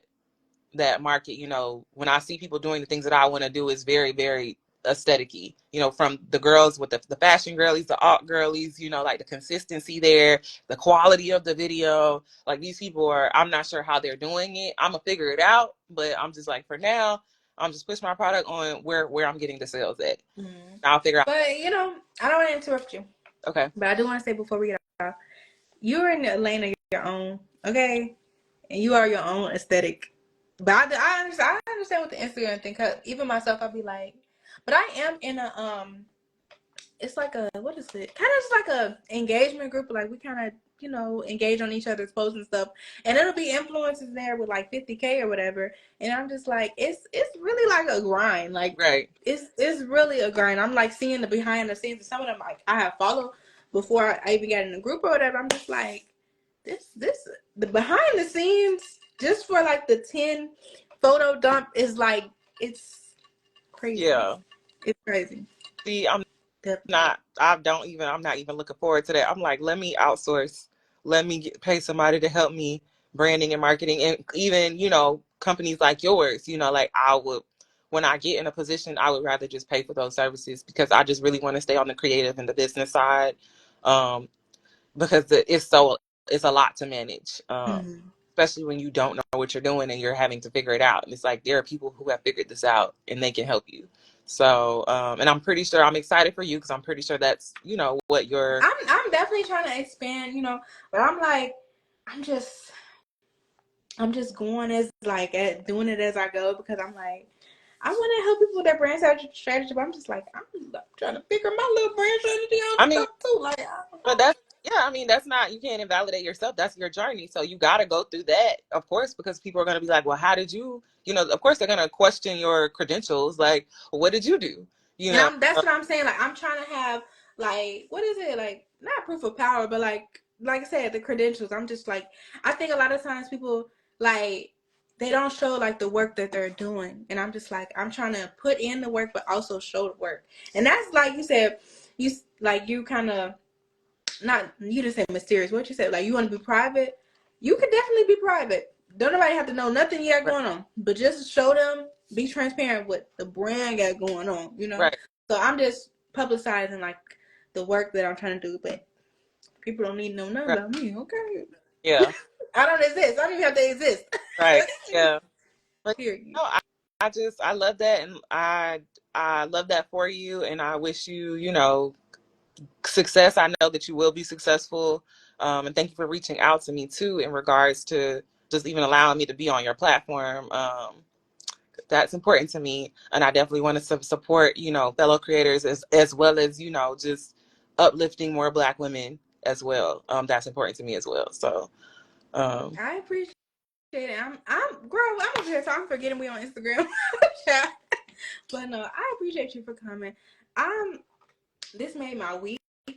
B: market. You know, when I see people doing the things that I want to do is very, very aesthetic-y. You know, from the girls with the fashion girlies, the alt girlies, you know, like the consistency there, the quality of the video. Like these people I'm not sure how they're doing it. I'm gonna figure it out, but I'm just like, for now, I'm just pushing my product on where I'm getting the sales at.
A: Mm-hmm.
B: I'll figure out.
A: But you know, I don't want to interrupt you.
B: Okay.
A: But I do want to say before we get off, you're in the lane of your own, okay? And you are your own aesthetic. But I understand what the Instagram thing. Cause even myself, I'll be like, but I am in a it's like a what is it? Kind of just like a engagement group. Like we kind of engage on each other's posts and stuff, and it'll be influencers there with like 50K or whatever. And I'm just like, it's really like a grind. Like
B: Right.
A: it's really a grind. I'm like seeing the behind the scenes. And some of them like I have followed before I even got in the group or whatever. I'm just like this the behind the scenes just for like the 10 photo dump is like it's crazy.
B: Yeah.
A: It's crazy.
B: See, I'm
A: Definitely.
B: not I'm not even looking forward to that. I'm like, let me outsource, let me pay somebody to help me branding and marketing, and even, you know, companies like yours, you know, like I would, when I get in a position, I would rather just pay for those services because I just really want to stay on the creative and the business side. um because it's a lot to manage,
A: Mm-hmm.
B: especially when you don't know what you're doing and you're having to figure it out. And it's like there are people who have figured this out and they can help you. So, and I'm pretty sure I'm excited for you because I'm pretty sure that's, you know, what you're.
A: I'm definitely trying to expand, but I'm like, I'm just I'm just going as like at doing it as I go because I'm like I want to help people with their brand strategy, but I'm just like I'm trying to figure my little brand strategy out
B: I mean,
A: stuff too. Like I don't
B: but
A: know.
B: that's, yeah, I mean, that's not, you can't invalidate yourself. That's your journey. So you got to go through that, of course, because people are going to be like, well, how did you know, of course they're going to question your credentials. Like, well, what did you do? You
A: And
B: know?
A: that's what I'm saying. Like I'm trying to have like what is it like not proof of power, but like I said, the credentials. I'm just like I think a lot of times people like they don't show like the work that they're doing, and I'm just like I'm trying to put in the work, but also show the work. And that's like you said, you kind of not you didn't say mysterious. What you said like you want to be private. You could definitely be private. Don't nobody have to know nothing you got
B: Right.
A: going on, but just show them. Be transparent with the brand got going on.
B: Right.
A: So I'm just publicizing like the work that I'm trying to do, but people don't need to know nothing
B: Right.
A: about me. Okay,
B: Yeah.
A: I don't exist. I don't even have to exist.
B: Right. Yeah. But
A: Period.
B: no, I love that, and I love that for you, and I wish you, you know, success. I know that you will be successful, and thank you for reaching out to me too in regards to just even allowing me to be on your platform. That's important to me, and I definitely want to support, you know, fellow creators as well as, you know, just uplifting more Black women as well. That's important to me as well. So, um,
A: I appreciate it. I'm girl. I'm over here, so I'm forgetting we on Instagram. But no, I appreciate you for coming. This made my week. I'm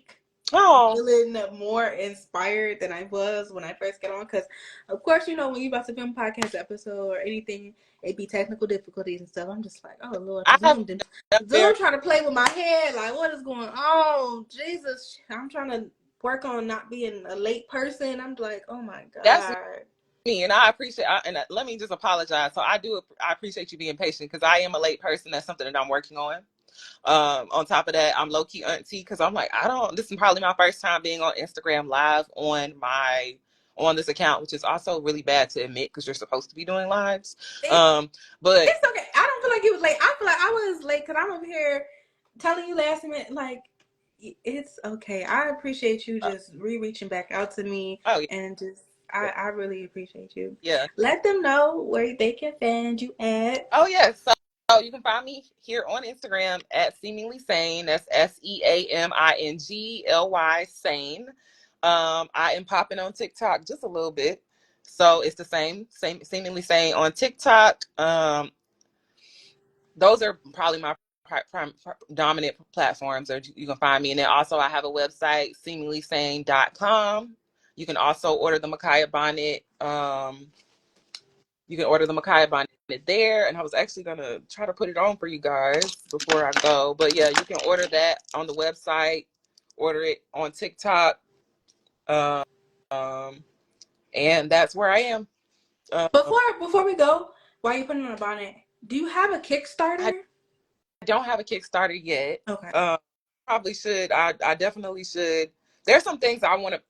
B: Oh,
A: feeling more inspired than I was when I first got on. Because, of course, you know, when you about to film a podcast episode or anything, it be technical difficulties and stuff. I'm just like, oh, Lord,
B: I have done very.
A: Zoom trying to play with my head. Like, what is going on? Jesus. I'm trying to work on not being a late person. I'm like, oh, my
B: That's
A: God.
B: me, and I appreciate. Let me just apologize. So I do. I appreciate you being patient because I am a late person. That's something that I'm working on. On top of that, I'm low key auntie because I'm like, I don't. This is probably my first time being on Instagram Live on this account, which is also really bad to admit because you're supposed to be doing lives.
A: It,
B: But
A: it's okay. I don't feel like you was late. I feel like I was late because I'm over here telling you last minute, like, it's okay. I appreciate you just reaching back out to me
B: oh yeah,
A: and just I really appreciate you.
B: yeah.
A: Let them know where they can find you at.
B: Oh yeah. So you can find me here on Instagram at Seamingly Sane. That's SEAMINGLY Sane. I am popping on TikTok just a little bit. So it's the same Seemingly Sane on TikTok. Those are probably my dominant platforms, or you can find me. And then also I have a website, seaminglysane.com. You can also order the Mekhiya Bonnet. You can order the Mekhiya Bonnet there. And I was actually going to try to put it on for you guys before I go. But yeah, you can order that on the website, order it on TikTok. Um, and that's where I am. Uh,
A: Before we go, while you putting on a bonnet, do you have a
B: I
A: Kickstarter?
B: don't have a Kickstarter yet.
A: Okay.
B: Probably should. I definitely should. There's some things I want to.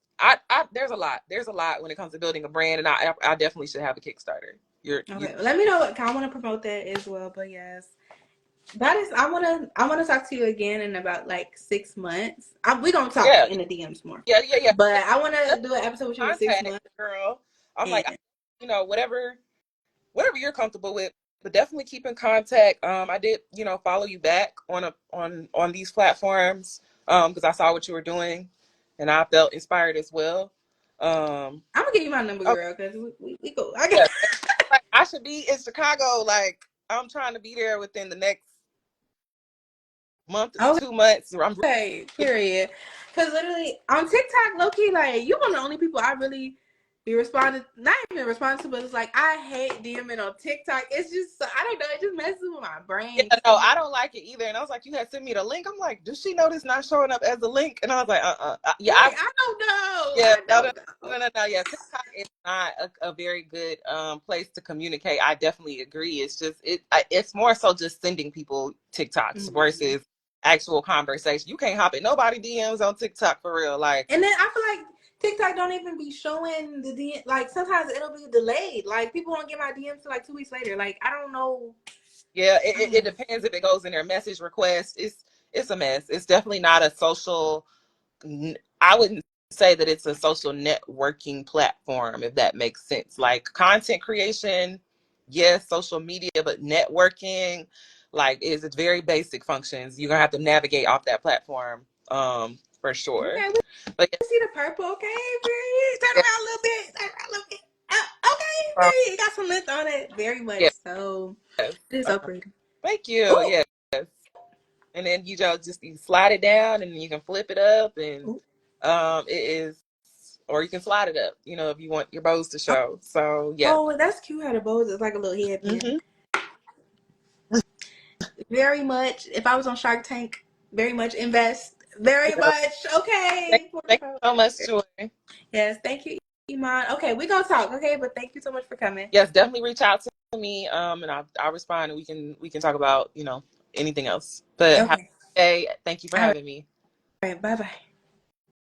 B: There's a lot. There's a lot when it comes to building a brand, and I definitely should have a Kickstarter. You
A: Okay. Well, let me know. I want to promote that as well. But yes, that is. I wanna talk to you again in about like 6 months. We gonna talk
B: yeah
A: in the DMs more.
B: yeah.
A: But I want to do an episode with you in six
B: Contact
A: months.
B: girl. I'm like,
A: And
B: whatever you're comfortable with, but definitely keep in contact. I did follow you back on these platforms because I saw what you were doing, and I felt inspired as well.
A: I'm gonna give you my number,
B: Oh
A: girl, because we go. I got
B: yeah, like I should be in Chicago. Like I'm trying to be there within the next month, 2 months. I'm
A: okay.
B: really,
A: Period. Because literally on TikTok, low key, like you one of the only people I really be responding. Not even responding to, but it's like I hate DMing on TikTok. It's just I don't know. It just messes with my
B: yeah,
A: brain.
B: no, I don't like it either. And I was like, you had sent me the link. I'm like, does she know this not showing up as a link? And I was like, yeah,
A: Right? I don't know.
B: yeah,
A: I don't know.
B: no. Yeah, TikTok is not a very good place to communicate. I definitely agree. It's just it's more so just sending people TikToks
A: Mm-hmm.
B: versus actual conversation. You can't hop in nobody DMs on TikTok for real. Like,
A: And then I feel like TikTok don't even be showing the DM. Like sometimes it'll be delayed. Like people won't get my DMs till like 2 weeks later. Like I don't know.
B: yeah,
A: I
B: it
A: don't know.
B: depends if it goes in their message request. It's a mess. It's definitely not a social. I wouldn't say that it's a social networking platform, if that makes sense. Like content creation, yes, social media, but networking, like, is it's very basic functions. You're gonna have to navigate off that platform, for sure.
A: Okay,
B: But
A: we see the purple. Okay, period. Turn
B: yeah,
A: around a little bit. Turn around a little bit. Okay,
B: yeah,
A: period. Got some length on it. Very much
B: yeah.
A: so. It is so pretty.
B: Thank you.
A: Ooh.
B: Yes, and then you slide it down, and you can flip it up, and
A: Ooh.
B: it is, or you can slide it up. If you want your bows to show. So yeah.
A: Oh, that's cute how the bows is like a little headband.
B: Mm-hmm.
A: Very much. If I was on Shark Tank, very much invest. Very
B: Yeah.
A: much.
B: Thank,
A: Okay.
B: thank you so much, Joy.
A: Yes, thank you, Eman. Okay, we gonna talk, okay? But thank you so much for coming.
B: Yes, definitely reach out to me, and I'll respond, and we can talk about anything else. But have
A: Okay.
B: a good day. Thank you for
A: All
B: having me.
A: right. Bye bye.